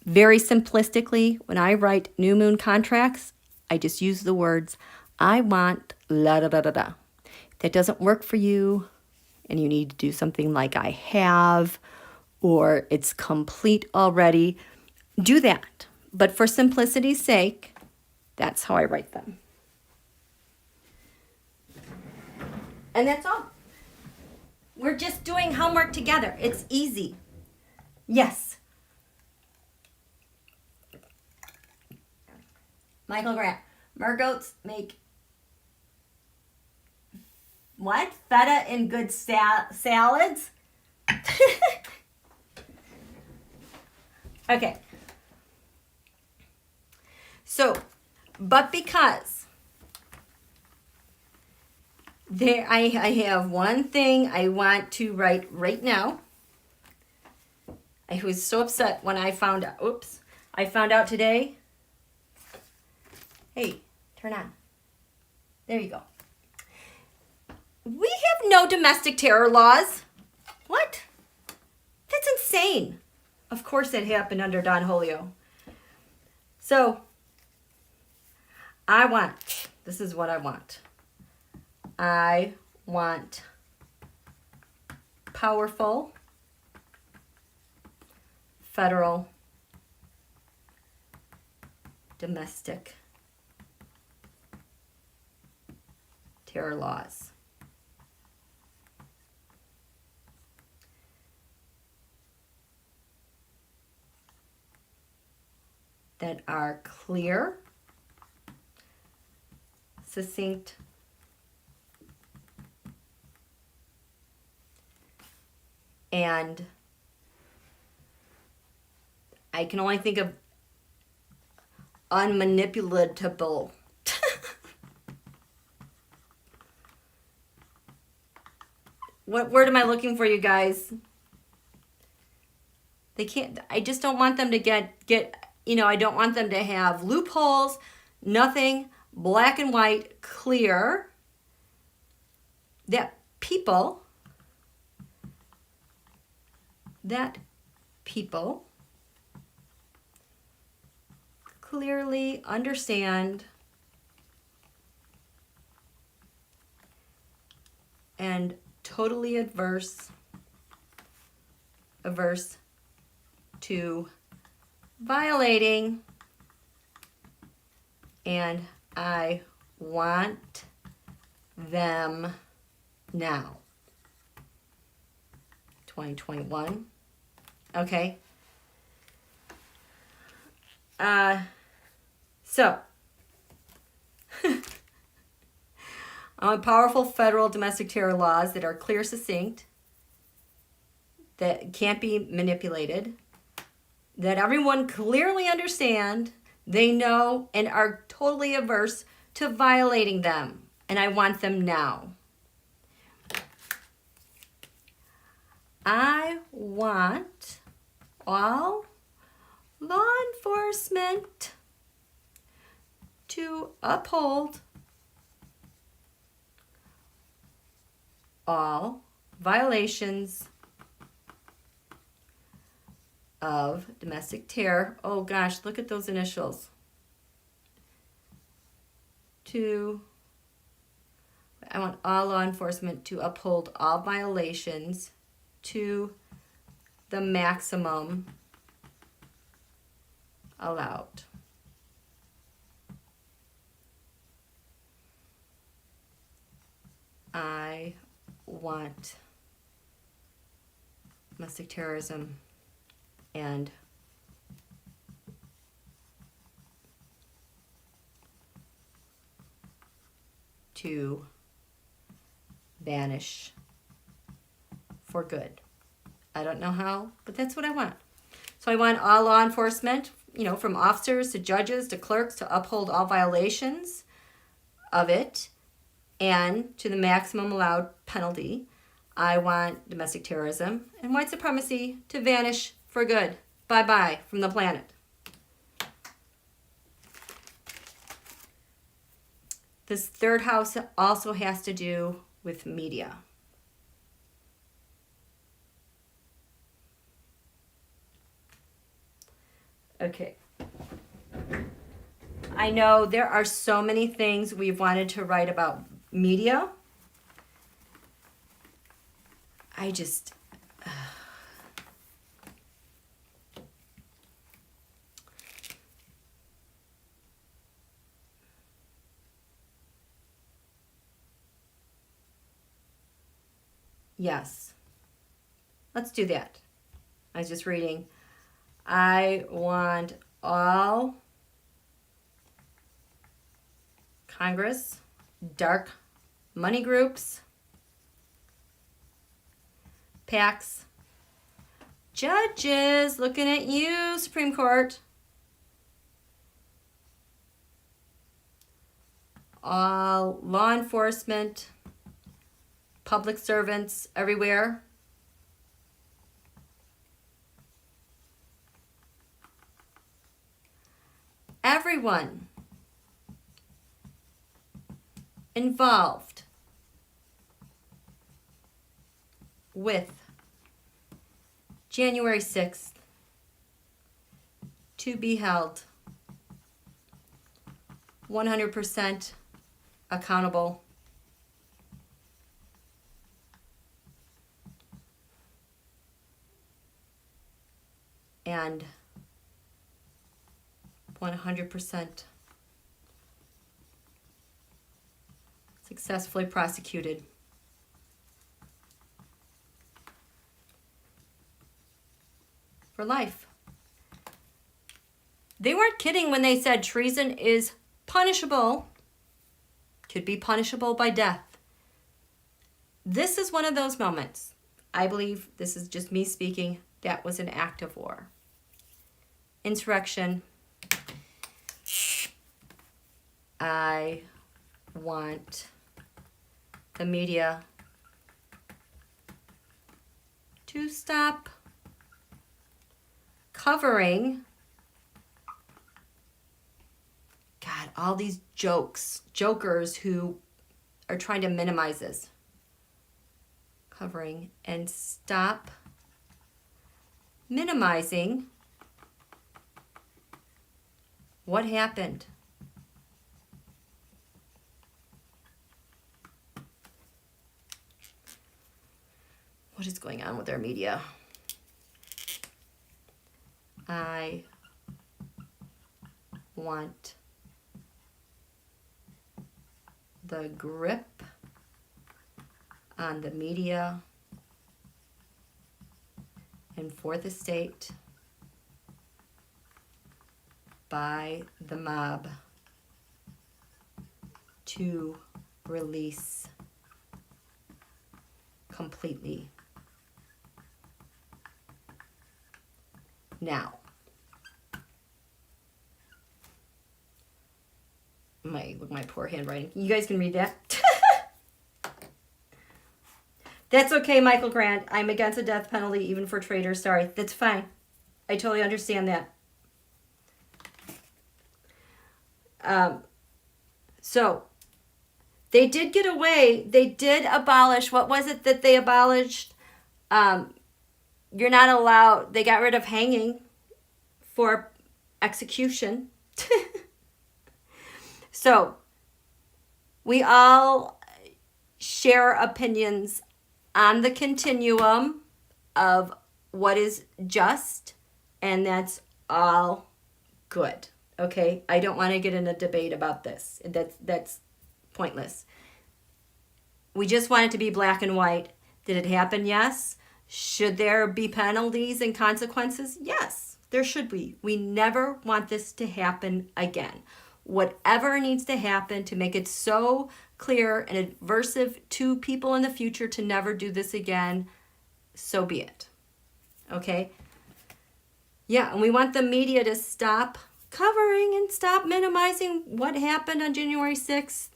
Very simplistically, when I write new moon contracts, I just use the words, I want la da da da da. If that doesn't work for you and you need to do something like I have or it's complete already, do that. But for simplicity's sake, that's how I write them. And that's all. We're just doing homework together. It's easy. Yes. Michael Grant. Margots make what? Feta in good salads? Okay. So, but because there, I have one thing I want to write right now. I was so upset when I found out, I found out today. Hey, turn on. There you go. We have no domestic terror laws. What? That's insane. Of course it happened under Don Julio. So, this is what I want. I want powerful federal domestic terror laws. That are clear, succinct, and I can only think of unmanipulatable. What word am I looking for, you guys? They can't, I just don't want them to get, I don't want them to have loopholes, nothing, black and white, clear, that people clearly understand and totally averse to violating, and I want them now. 2021. Okay. So I want powerful federal domestic terror laws that are clear, succinct, that can't be manipulated, that everyone clearly understand, they know, and are totally averse to violating them. And I want them now. I want all law enforcement to uphold all violations of domestic terror. Oh gosh, look at those initials. I want all law enforcement to uphold all violations to the maximum allowed. I want domestic terrorism and to vanish for good. I don't know how, but that's what I want. So I want all law enforcement, from officers to judges to clerks, to uphold all violations of it and to the maximum allowed penalty. I want domestic terrorism and white supremacy to vanish for good. Bye-bye from the planet. This third house also has to do with media. Okay. I know there are so many things we've wanted to write about media. I just... Yes. Let's do that. I was just reading. I want all Congress, dark money groups, PACs, judges, looking at you, Supreme Court, all law enforcement, public servants everywhere, everyone involved with January 6th to be held 100% accountable. And 100% successfully prosecuted. For life. They weren't kidding when they said treason is punishable, could be punishable by death. This is one of those moments. I believe, this is just me speaking, that was an act of war. Insurrection. I want the media to stop covering, God, all these jokers who are trying to minimize this. Covering, and stop minimizing what happened. What is going on with our media? I want the grip on the media in fourth estate by the mob to release completely. Now, my poor handwriting. You guys can read that. That's okay, Michael Grant. I'm against the death penalty, even for traitors. Sorry, that's fine. I totally understand that. So, they did get away. They did abolish. What was it that they abolished? You're not allowed. They got rid of hanging for execution. So, we all share opinions on the continuum of what is just, and that's all good. Okay? I don't want to get in a debate about this. That's pointless. We just want it to be black and white. Did it happen? Yes. Should there be penalties and consequences? Yes, there should be. We never want this to happen again. Whatever needs to happen to make it so clear and aversive to people in the future to never do this again, so be it. Okay? Yeah, and we want the media to stop covering and stop minimizing what happened on January 6th.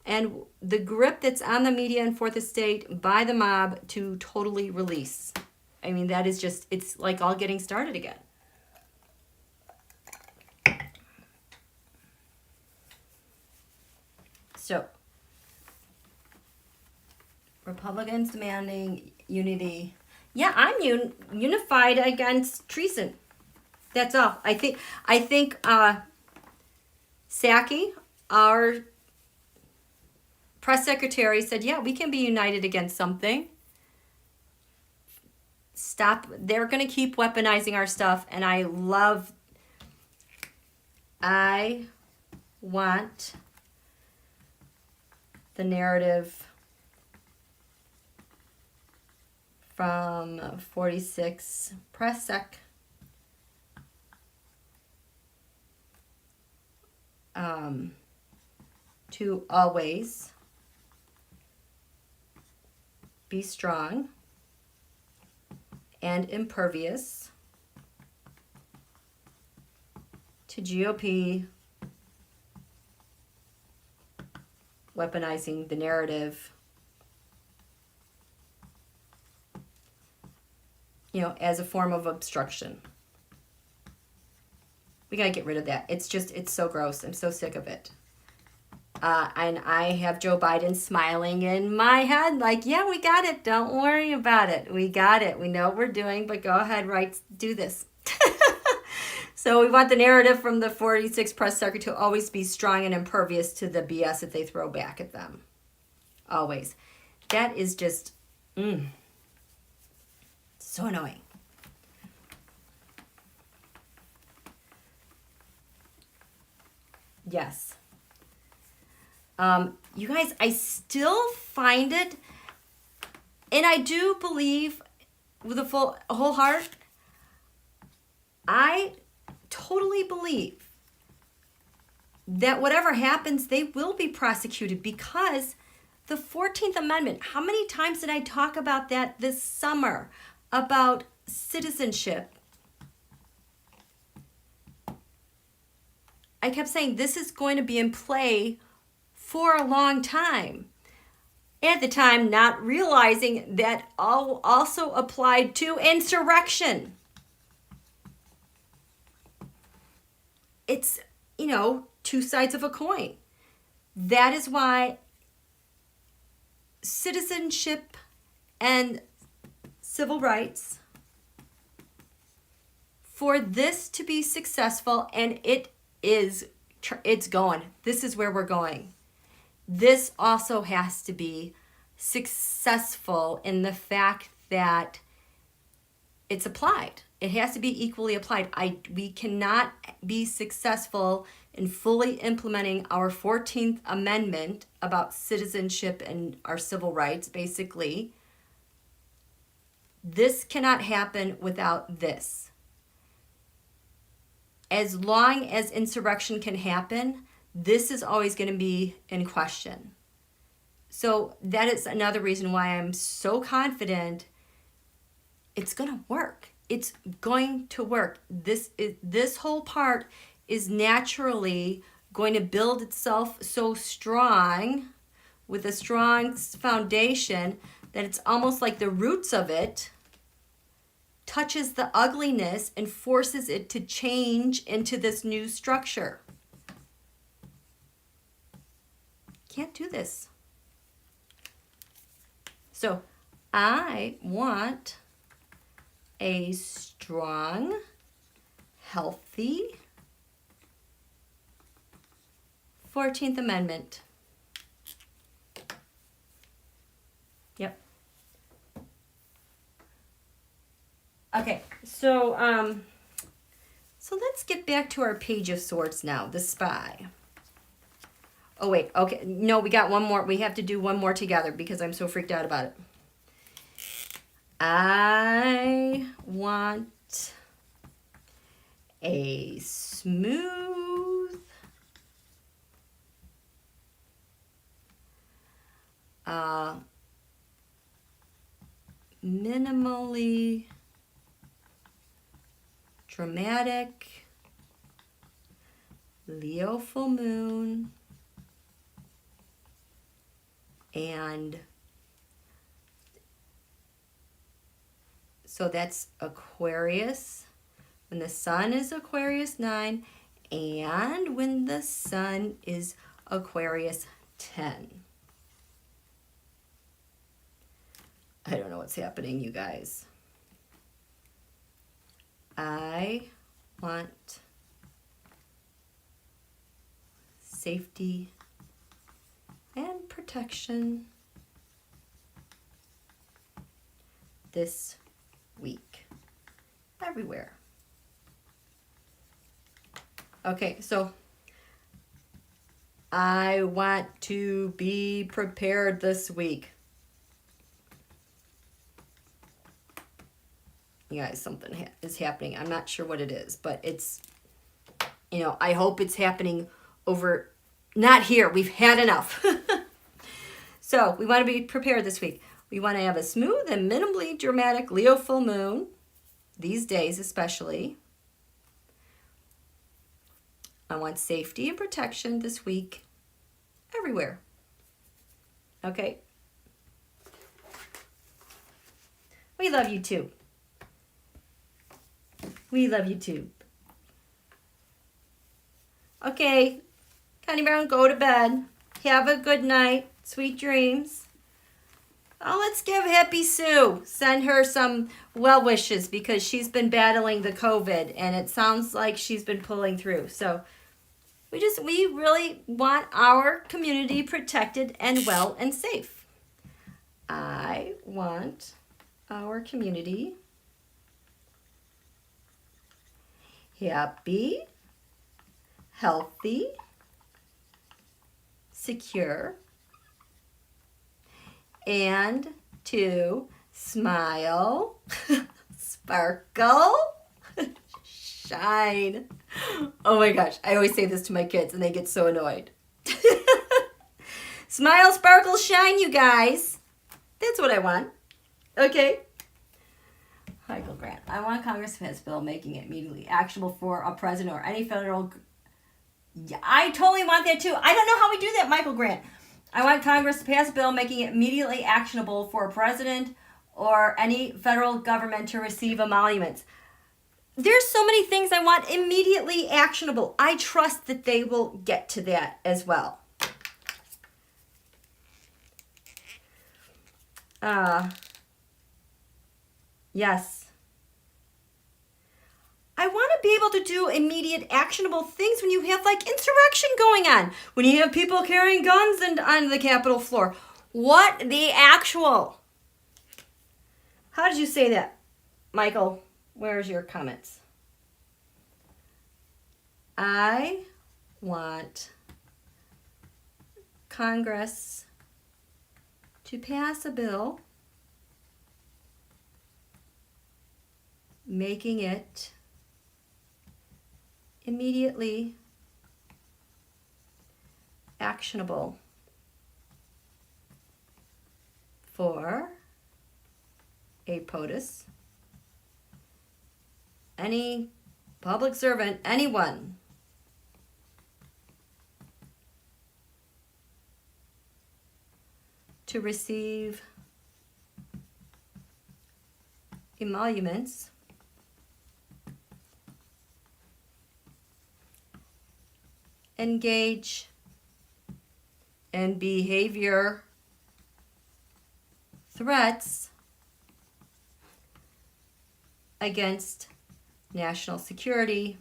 And the grip that's on the media in fourth estate by the mob to totally release. I mean, that is just, it's like all getting started again. So, Republicans demanding unity. Yeah, I'm unified against treason. That's all. I think Psaki, our press secretary, said, yeah, we can be united against something. Stop. They're going to keep weaponizing our stuff. And I want the narrative from 46 press sec. To always be strong and impervious to GOP weaponizing the narrative, you know, as a form of obstruction. We gotta get rid of that. It's so gross. I'm so sick of it. And I have Joe Biden smiling in my head like, yeah, we got it. Don't worry about it. We got it. We know what we're doing, but go ahead, do this. So we want the narrative from the 46 press secretary to always be strong and impervious to the BS that they throw back at them. Always. That is just, so annoying. Yes. You guys, I still find it, and I do believe with a whole heart, I totally believe that whatever happens, they will be prosecuted, because the 14th Amendment, how many times did I talk about that this summer, about citizenship? I kept saying this is going to be in play for a long time. At the time, not realizing that also applied to insurrection. It's, you know, two sides of a coin. That is why citizenship and civil rights, for this to be successful, and it's going. This is where we're going. This also has to be successful in the fact that it's applied. It has to be equally applied. We cannot be successful in fully implementing our 14th Amendment about citizenship and our civil rights, basically. This cannot happen without this. As long as insurrection can happen, this is always going to be in question. So that is another reason why I'm so confident it's going to work. It's going to work. This whole part is naturally going to build itself so strong, with a strong foundation, that it's almost like the roots of it touches the ugliness and forces it to change into this new structure. Can't do this. So I want a strong, healthy 14th Amendment. Yep. Okay, so let's get back to our Page of Swords now, the Spy. Oh, wait, okay, no, we got one more. We have to do one more together because I'm so freaked out about it. I want a smooth, minimally dramatic Leo full moon, and so that's Aquarius, when the sun is Aquarius 9, and when the sun is Aquarius 10. I don't know what's happening, you guys. I want safety and protection this week, everywhere. Okay, so I want to be prepared this week. You guys, something is happening. I'm not sure what it is, but it's, you know, I hope it's happening over, not here. We've had enough. So we want to be prepared this week. We want to have a smooth and minimally dramatic Leo full moon, these days especially. I want safety and protection this week, everywhere. Okay? We love you too. We love you too. Okay, Connie Brown, go to bed. Have a good night. Sweet dreams. Oh, let's give Happy Sue. Send her some well wishes because she's been battling the COVID and it sounds like she's been pulling through. So we really want our community protected and well and safe. I want our community happy, healthy, secure, and to smile, sparkle, shine. Oh my gosh, I always say this to my kids and they get so annoyed. Smile, sparkle, shine, you guys. That's what I want. Okay. Michael Grant. I want Congress to pass a bill making it immediately actionable for a president or any federal. Yeah, I totally want that too. I don't know how we do that, Michael Grant. I want Congress to pass a bill making it immediately actionable for a president or any federal government to receive emoluments. There's so many things I want immediately actionable. I trust that they will get to that as well. Yes. I want to be able to do immediate actionable things when you have like insurrection going on. When you have people carrying guns on the Capitol floor. What the actual? How did you say that, Michael? Where's your comments? I want Congress to pass a bill making it immediately actionable for a POTUS, any public servant, anyone to receive emoluments engage in behavior threats against national security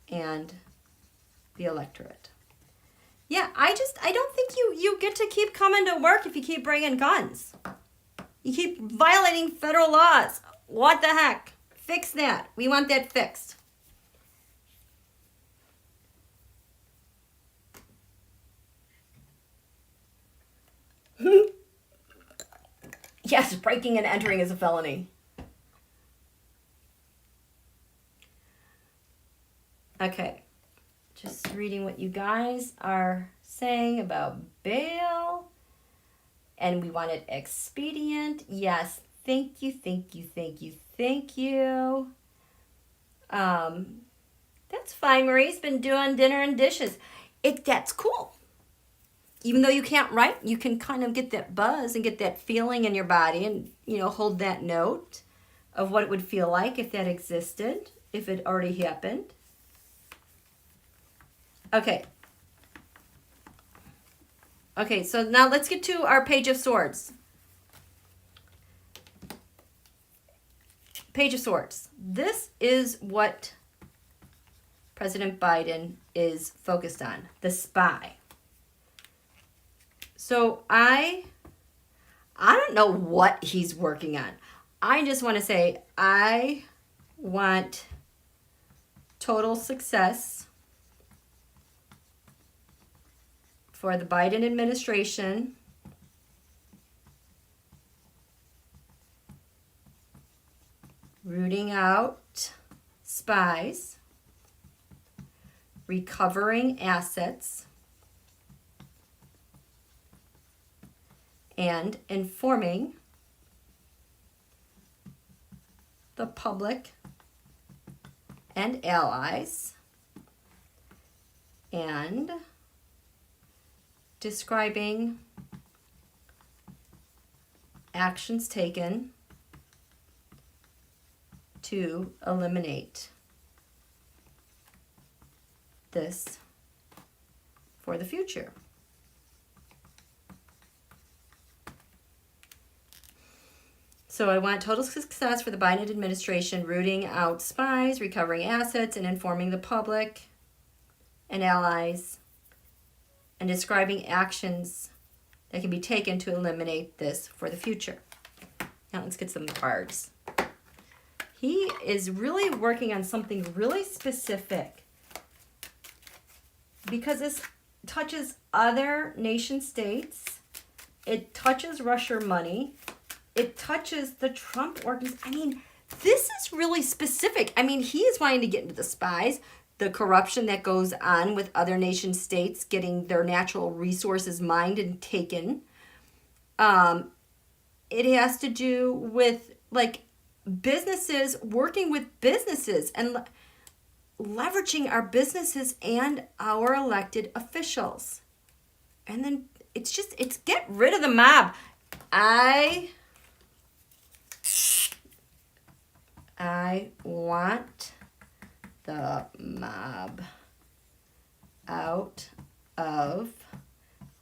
and the electorate. Yeah, I don't think you get to keep coming to work if you keep bringing guns. You keep violating federal laws. What the heck? Fix that. We want that fixed. Yes, breaking and entering is a felony. Okay. Just reading what you guys are saying about bail. And we want it expedient. Yes. Thank you, thank you, thank you, thank you. That's fine. Marie's been doing dinner and dishes. That's cool. Even though you can't write, you can kind of get that buzz and get that feeling in your body and, hold that note of what it would feel like if that existed, if it already happened. Okay. Okay, so now let's get to our Page of Swords. Page of Swords. This is what President Biden is focused on, the spy. So I don't know what he's working on. I just want to say I want total success for the Biden administration rooting out spies, recovering assets, and informing the public and allies, and describing actions taken to eliminate this for the future. So I want total success for the Biden administration, rooting out spies, recovering assets, and informing the public and allies, and describing actions that can be taken to eliminate this for the future. Now let's get some cards. He is really working on something really specific because this touches other nation states. It touches Russia money. It touches the Trump organs. I mean, this is really specific. I mean, he is wanting to get into the spies, the corruption that goes on with other nation states getting their natural resources mined and taken. It has to do with like businesses, working with businesses and leveraging our businesses and our elected officials. And then it's get rid of the mob. I want the mob out of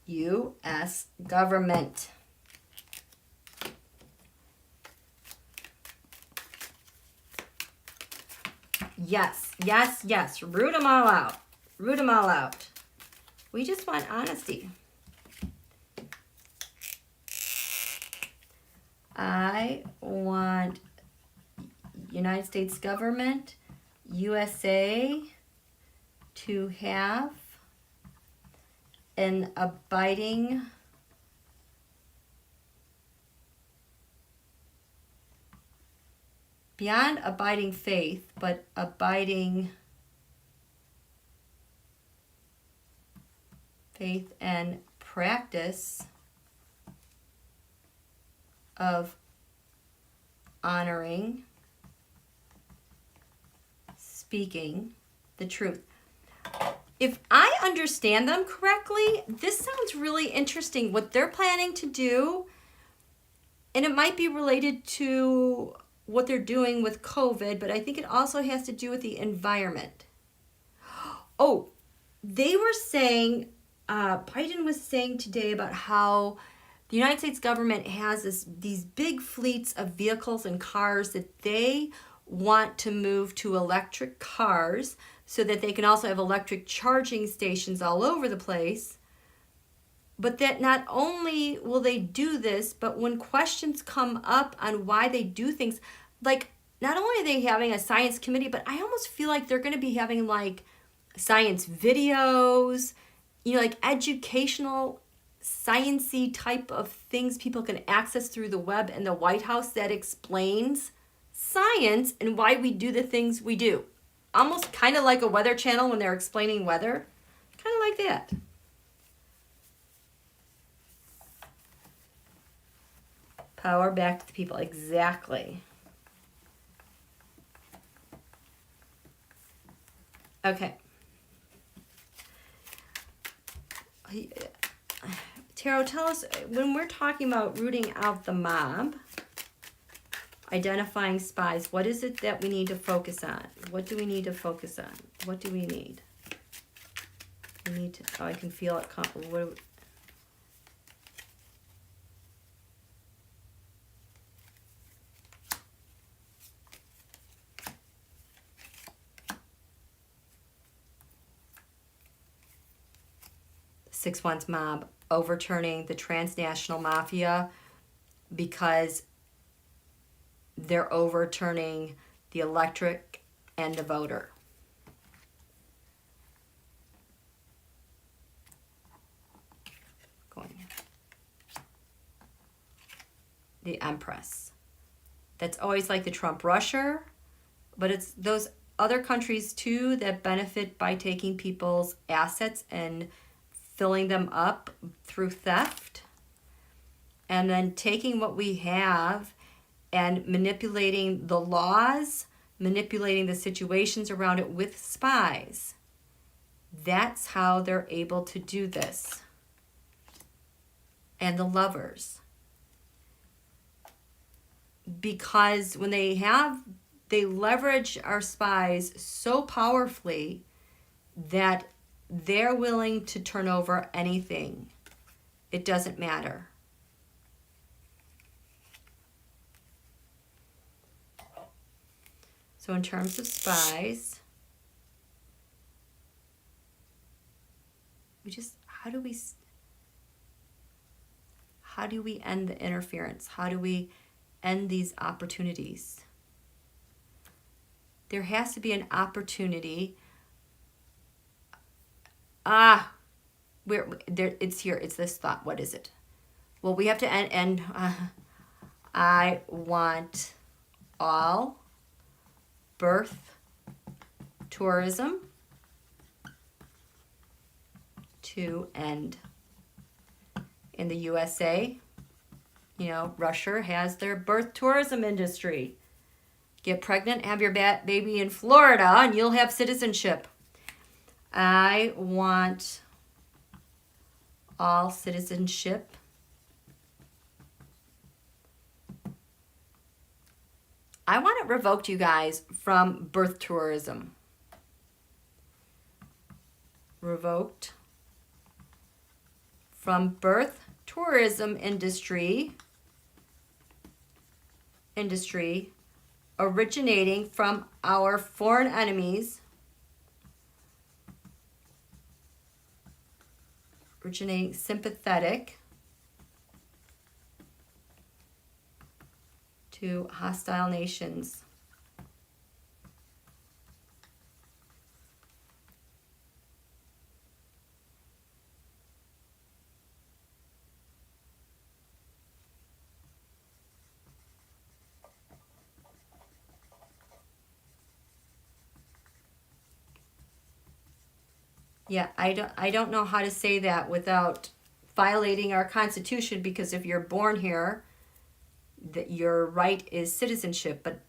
U.S. government. Yes, yes, yes. Root them all out. Root them all out. We just want honesty. I want United States government, USA, to have an abiding beyond abiding faith, but abiding faith and practice of honoring, speaking the truth. If I understand them correctly, this sounds really interesting what they're planning to do, and it might be related to what they're doing with COVID, but I think it also has to do with the environment. Oh, they were saying, Biden was saying today about how the United States government has these big fleets of vehicles and cars that they want to move to electric cars so that they can also have electric charging stations all over the place. But that not only will they do this, but when questions come up on why they do things, like not only are they having a science committee, but I almost feel like they're going to be having like science videos, like educational, science-y type of things people can access through the web in the White House that explains science and why we do the things we do. Almost kind of like a weather channel when they're explaining weather. Kind of like that. Power back to the people. Exactly. Okay. Tarot, tell us, when we're talking about rooting out the mob, identifying spies, what is it that we need to focus on? What do we need to focus on? What do we need? I need to, oh, I can feel it. What, Six Wands mob overturning the transnational mafia because they're overturning the electorate and the voter. The Empress. That's always like the Trump Russia, but it's those other countries too that benefit by taking people's assets and filling them up through theft, and then taking what we have and manipulating the laws, manipulating the situations around it with spies. That's how they're able to do this. And the Lovers. Because when they leverage our spies so powerfully that they're willing to turn over anything. It doesn't matter. So in terms of spies, how do we end the interference? How do we end these opportunities? There has to be an opportunity. It's here. It's this thought. What is it? Well, we have to end. I want all birth tourism to end in the USA. You know, Russia has their birth tourism industry. Get pregnant, have your baby in Florida, and you'll have citizenship. I want all citizenship. I want it revoked, you guys, from birth tourism. Revoked from birth tourism industry originating from our foreign enemies, originating sympathetic to hostile nations. Yeah, I don't know how to say that without violating our Constitution, because if you're born here, that your right is citizenship. But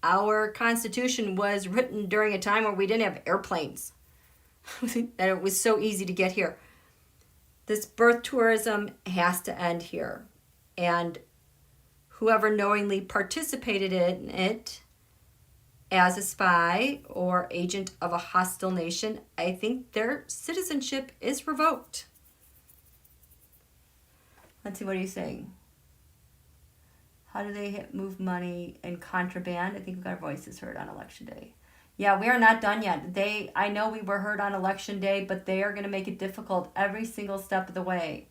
our Constitution was written during a time where we didn't have airplanes. That it was so easy to get here. This birth tourism has to end here. And whoever knowingly participated in it as a spy or agent of a hostile nation, I think their citizenship is revoked. Let's see, what are you saying? How do they move money in contraband? I think we've got our voices heard on Election Day. Yeah, we are not done yet. I know we were heard on Election Day, but they are going to make it difficult every single step of the way.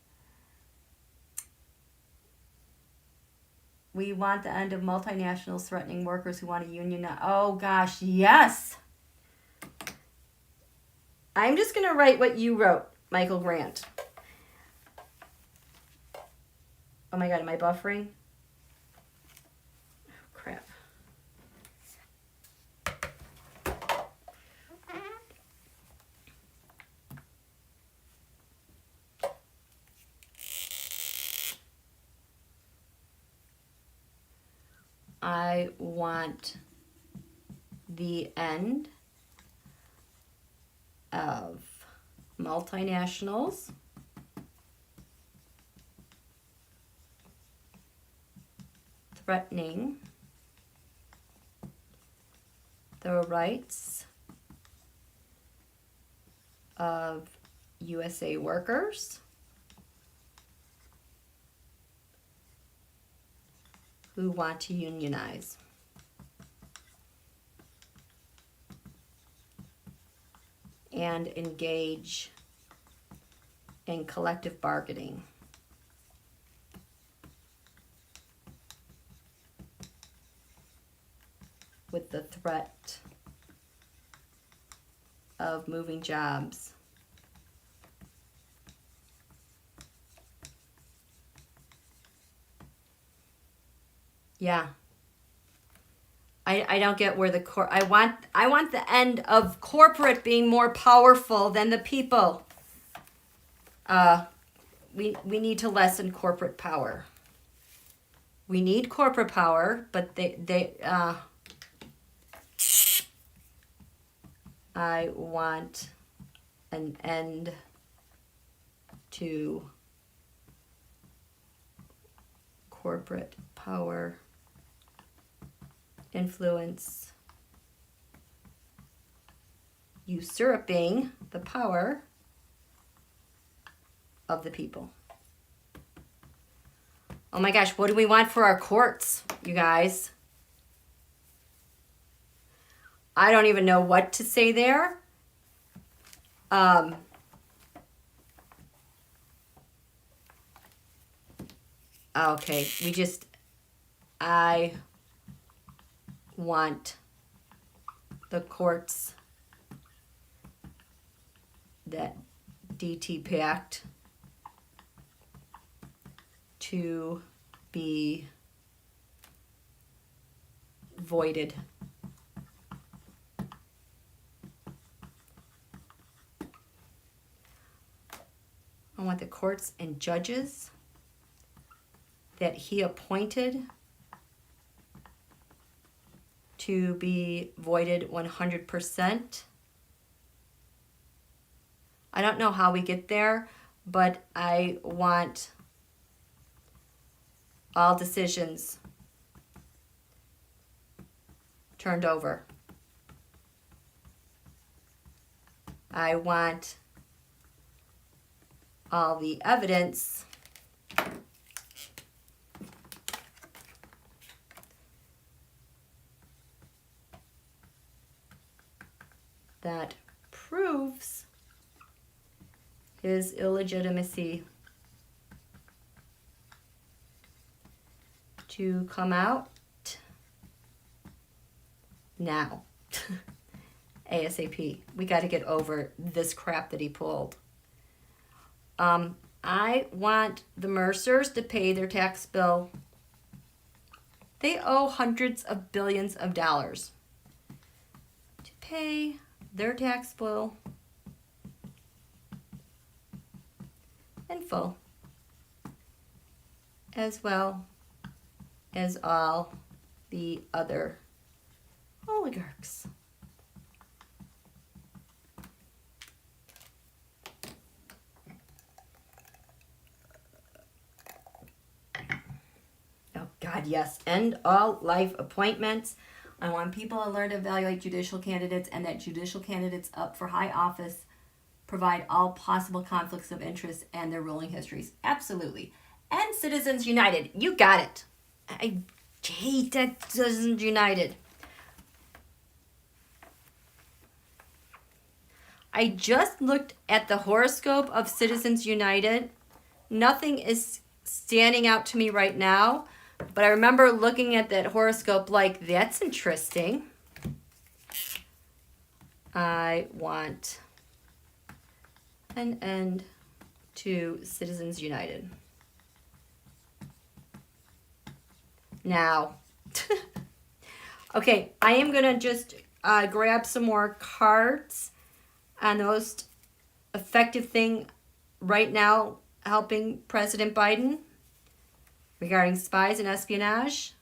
We want the end of multinationals threatening workers who want a union. Oh, gosh, yes. I'm just going to write what you wrote, Michael Grant. Oh, my God, am I buffering? Oh, crap. I want the end of multinationals threatening the rights of USA workers who want to unionize. And engage in collective bargaining. With the threat of moving jobs. Yeah. I don't get where the I want the end of corporate being more powerful than the people. We need to lessen corporate power. We need corporate power, but I want an end to corporate power, influence, usurping the power of the people. Oh my gosh, what do we want for our courts, you guys? I don't even know what to say there. Okay, I want the courts that DT packed to be voided. I want the courts and judges that he appointed to be voided 100%. I don't know how we get there, but I want all decisions turned over. I want all the evidence that proves his illegitimacy to come out now. ASAP. We got to get over this crap that he pulled. I want the Mercers to pay their tax bill. They owe hundreds of billions of dollars to pay their tax bill in full, as well as all the other oligarchs. Oh God, yes. End all life appointments. I want people to learn to evaluate judicial candidates, and that judicial candidates up for high office provide all possible conflicts of interest and their ruling histories. Absolutely. And Citizens United. You got it. I hate that Citizens United. I just looked at the horoscope of Citizens United. Nothing is standing out to me right now, but I remember looking at that horoscope like, that's interesting. I want an end to Citizens United. Now, okay, I am going to just grab some more cards on the most effective thing right now helping President Biden regarding spies and espionage.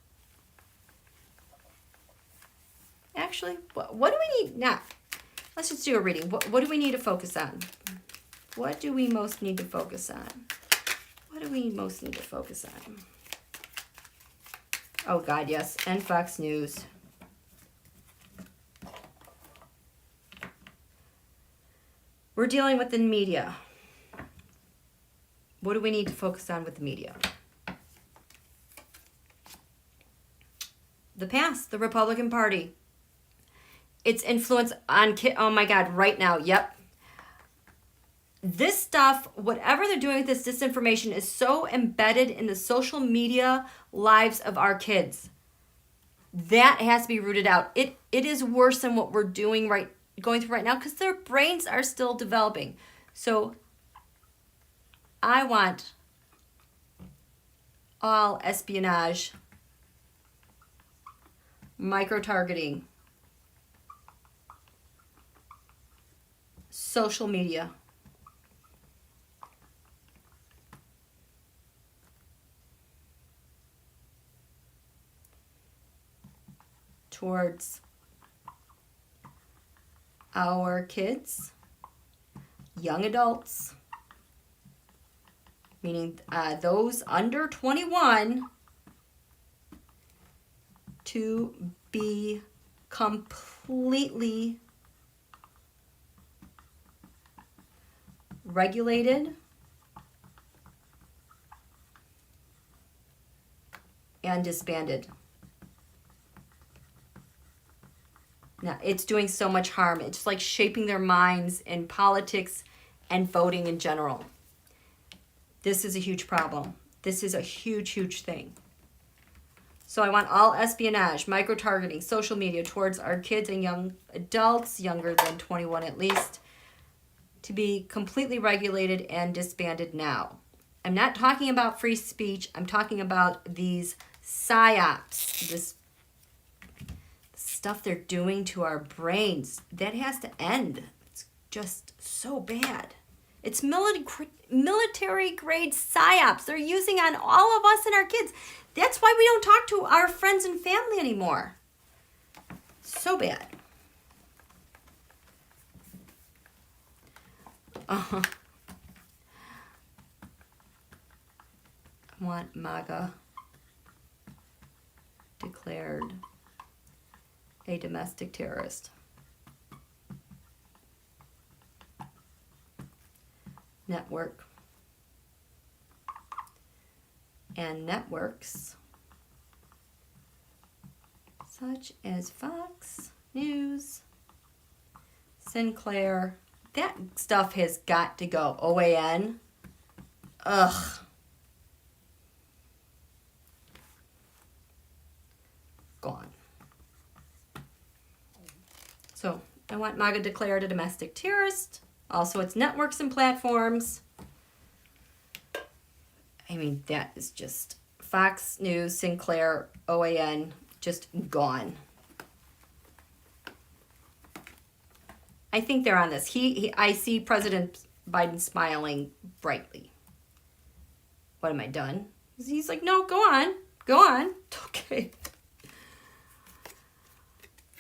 Actually, what do we need now? Let's just do a reading. What do we need to focus on? What do we most need to focus on? What do we most need to focus on? Oh God, yes, and Fox News. We're dealing with the media. What do we need to focus on with the media? The past, the Republican Party. Its influence on kids. Oh my God, right now, yep. This stuff, whatever they're doing with this disinformation, is so embedded in the social media lives of our kids. That has to be rooted out. It is worse than what we're going through right now because their brains are still developing. So I want all espionage, micro-targeting, social media, towards our kids, young adults, meaning those under 21, to be completely regulated and disbanded. Now, it's doing so much harm. It's like shaping their minds in politics and voting in general. This is a huge problem. This is a huge, huge thing. So I want all espionage, micro-targeting, social media towards our kids and young adults, younger than 21 at least, to be completely regulated and disbanded now. I'm not talking about free speech. I'm talking about these psyops, this stuff they're doing to our brains. That has to end. It's just so bad. It's military grade psyops they're using on all of us and our kids. That's why we don't talk to our friends and family anymore. So bad. I want MAGA declared a domestic terrorist. Network and networks such as Fox News, Sinclair, that stuff has got to go. OAN, ugh. Gone. So I want MAGA declared a domestic terrorist. Also, its networks and platforms. I mean, that is just Fox News, Sinclair, OAN, just gone. I think they're on this. I see President Biden smiling brightly. What, am I done? He's like, no, go on. Go on. Okay.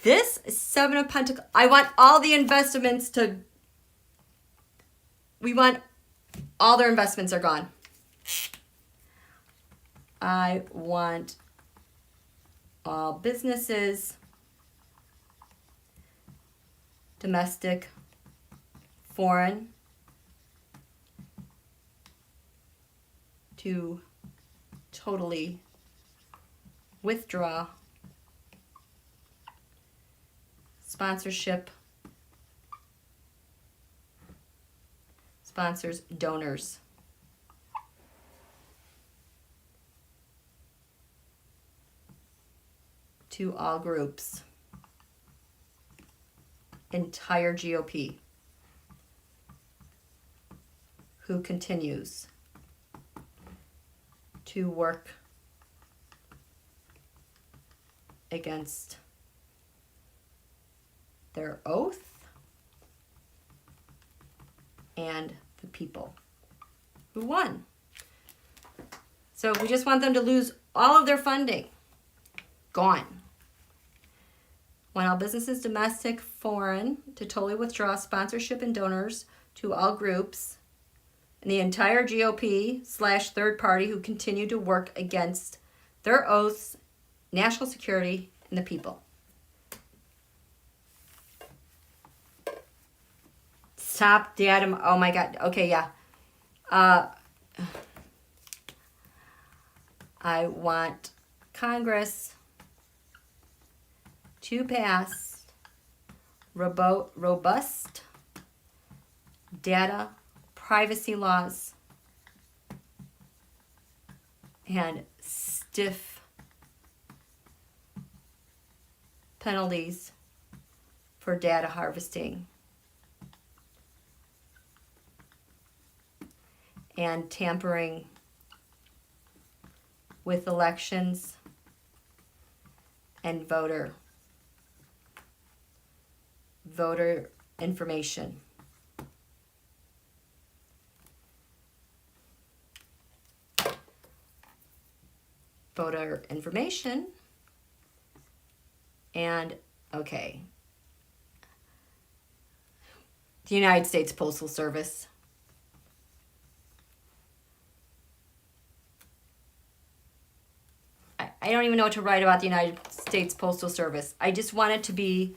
This Seven of Pentacles, I want all the investments to, we want all their investments are gone. I want all businesses, domestic, foreign, to totally withdraw sponsorship, sponsors, donors. To all groups. Entire GOP. Who continues to work against their oath and the people who won. So we just want them to lose all of their funding. Gone. Want all businesses, domestic, foreign, to totally withdraw sponsorship and donors to all groups and the entire GOP / third party who continue to work against their oaths, national security, and the people. top data. Oh my God. Okay, yeah. I want Congress to pass robust data privacy laws and stiff penalties for data harvesting and tampering with elections and voter information. Voter information and, okay, the United States Postal Service. I don't even know what to write about the United States Postal Service. I just want it to be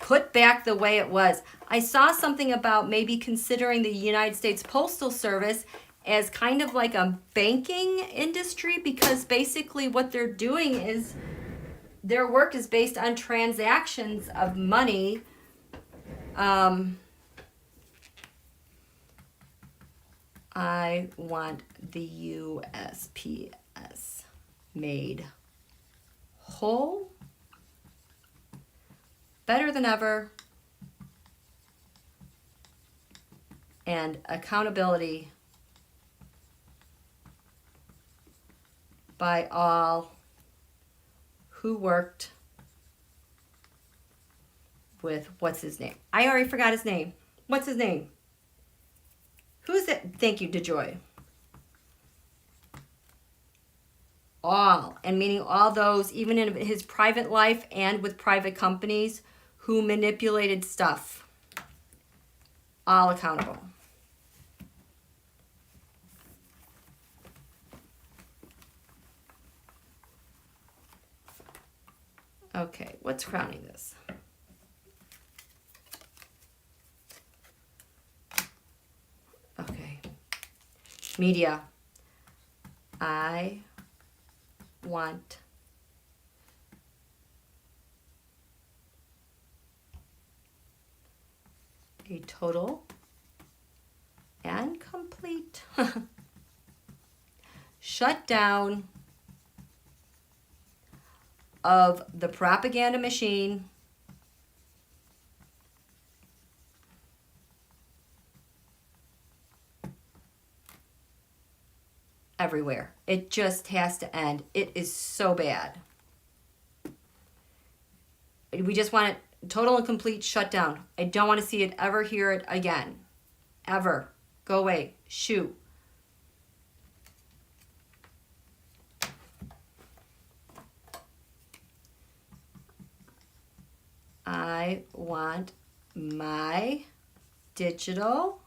put back the way it was. I saw something about maybe considering the United States Postal Service as kind of like a banking industry, because basically what they're doing is their work is based on transactions of money. I want the USPS made whole, better than ever, and accountability by all who worked with, what's his name? I already forgot his name. What's his name? Who's it? Thank you, DeJoy. All, and meaning all those, even in his private life and with private companies, who manipulated stuff. All accountable. Okay, what's crowning this? Okay. Media. I want a total and complete shutdown of the propaganda machine everywhere. It just has to end. It is so bad. We just want it total and complete shutdown. I don't want to see it ever, hear it again. Ever. Go away. Shoo. I want my digital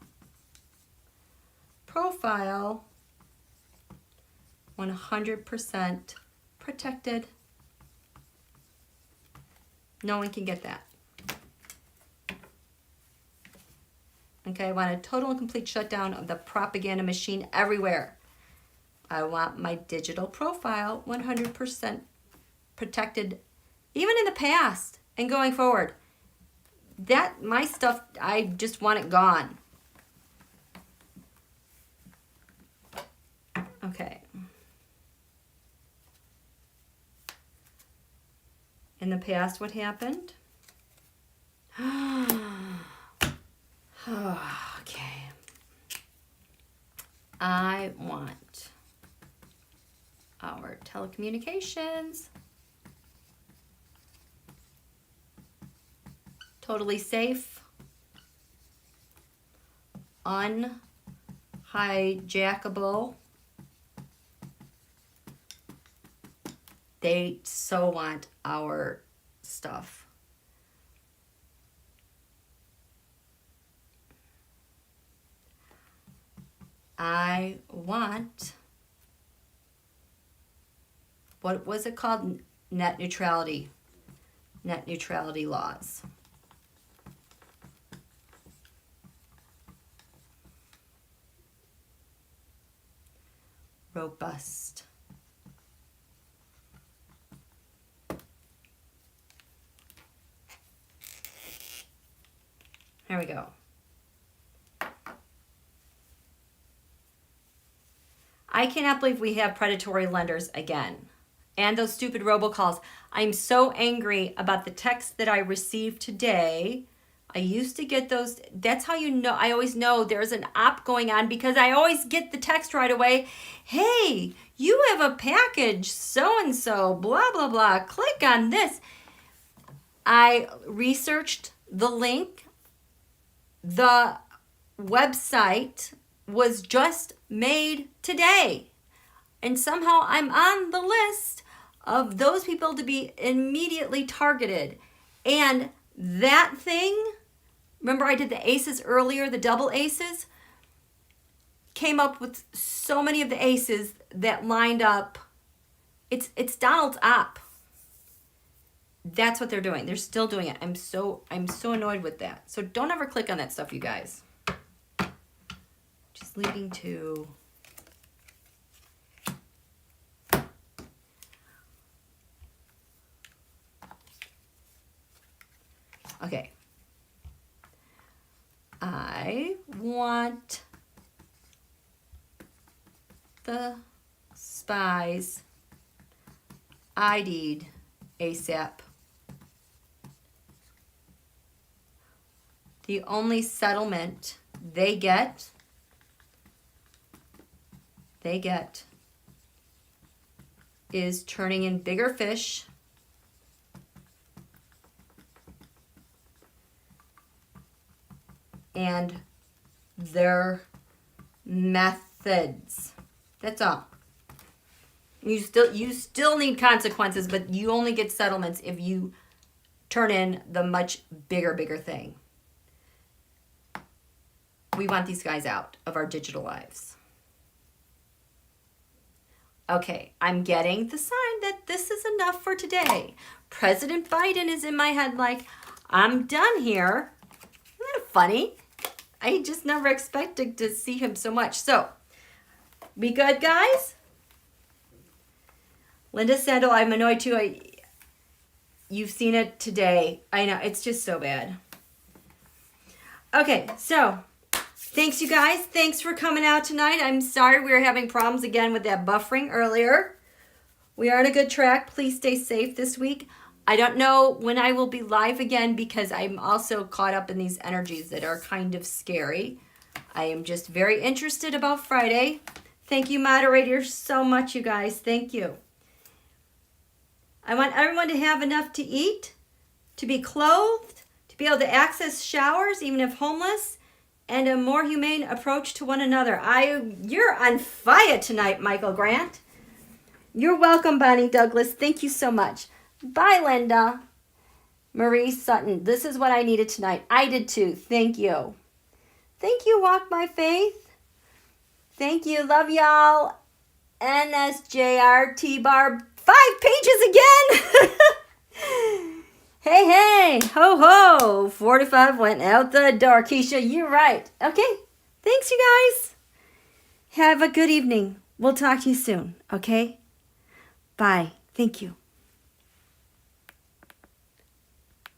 profile 100% protected. No one can get that. Okay, I want a total and complete shutdown of the propaganda machine everywhere. I want my digital profile 100% protected, even in the past and going forward. That, my stuff, I just want it gone. Okay. In the past, what happened? Okay. I want our telecommunications totally safe, unhijackable. They so want our stuff. I want, what was it called? Net neutrality. Net neutrality laws. robust. Here we go. I cannot believe we have predatory lenders again. And those stupid robocalls. I'm so angry about the text that I received today. I used to get those. That's how you know. I always know there's an op going on because I always get the text right away. Hey, you have a package, so-and-so, blah, blah, blah. Click on this. I researched the link. The website was just made today. And somehow I'm on the list of those people to be immediately targeted. And that thing, remember I did the aces earlier, the double aces? Came up with so many of the aces that lined up. It's Donald's op. That's what they're doing. They're still doing it. I'm so annoyed with that. So don't ever click on that stuff, you guys. Just leading to... Okay. I want the spies ID'd ASAP. The only settlement they get is turning in bigger fish and their methods. That's all. You still need consequences, but you only get settlements if you turn in the much bigger thing. We want these guys out of our digital lives. Okay, I'm getting the sign that this is enough for today. President Biden is in my head like, I'm done here. Isn't that funny? I just never expected to see him so much. So, be good, guys. Linda Sandel, I'm annoyed too. You've seen it today. I know, it's just so bad. Okay, so thanks, you guys. Thanks for coming out tonight. I'm sorry we were having problems again with that buffering earlier. We are on a good track. Please stay safe this week. I don't know when I will be live again because I'm also caught up in these energies that are kind of scary. I am just very interested about Friday. Thank you, moderators, so much, you guys. Thank you. I want everyone to have enough to eat, to be clothed, to be able to access showers, even if homeless, and a more humane approach to one another. You're on fire tonight, Michael Grant. You're welcome, Bonnie Douglas. Thank you so much. Bye, Linda. Marie Sutton. This is what I needed tonight. I did too. Thank you. Thank you, Walk by Faith. Thank you. Love y'all. NSJRT Barb. 5 pages again. Hey, ho, ho. 45 went out the door. Keisha, you're right. Okay. Thanks, you guys. Have a good evening. We'll talk to you soon. Okay? Bye. Thank you.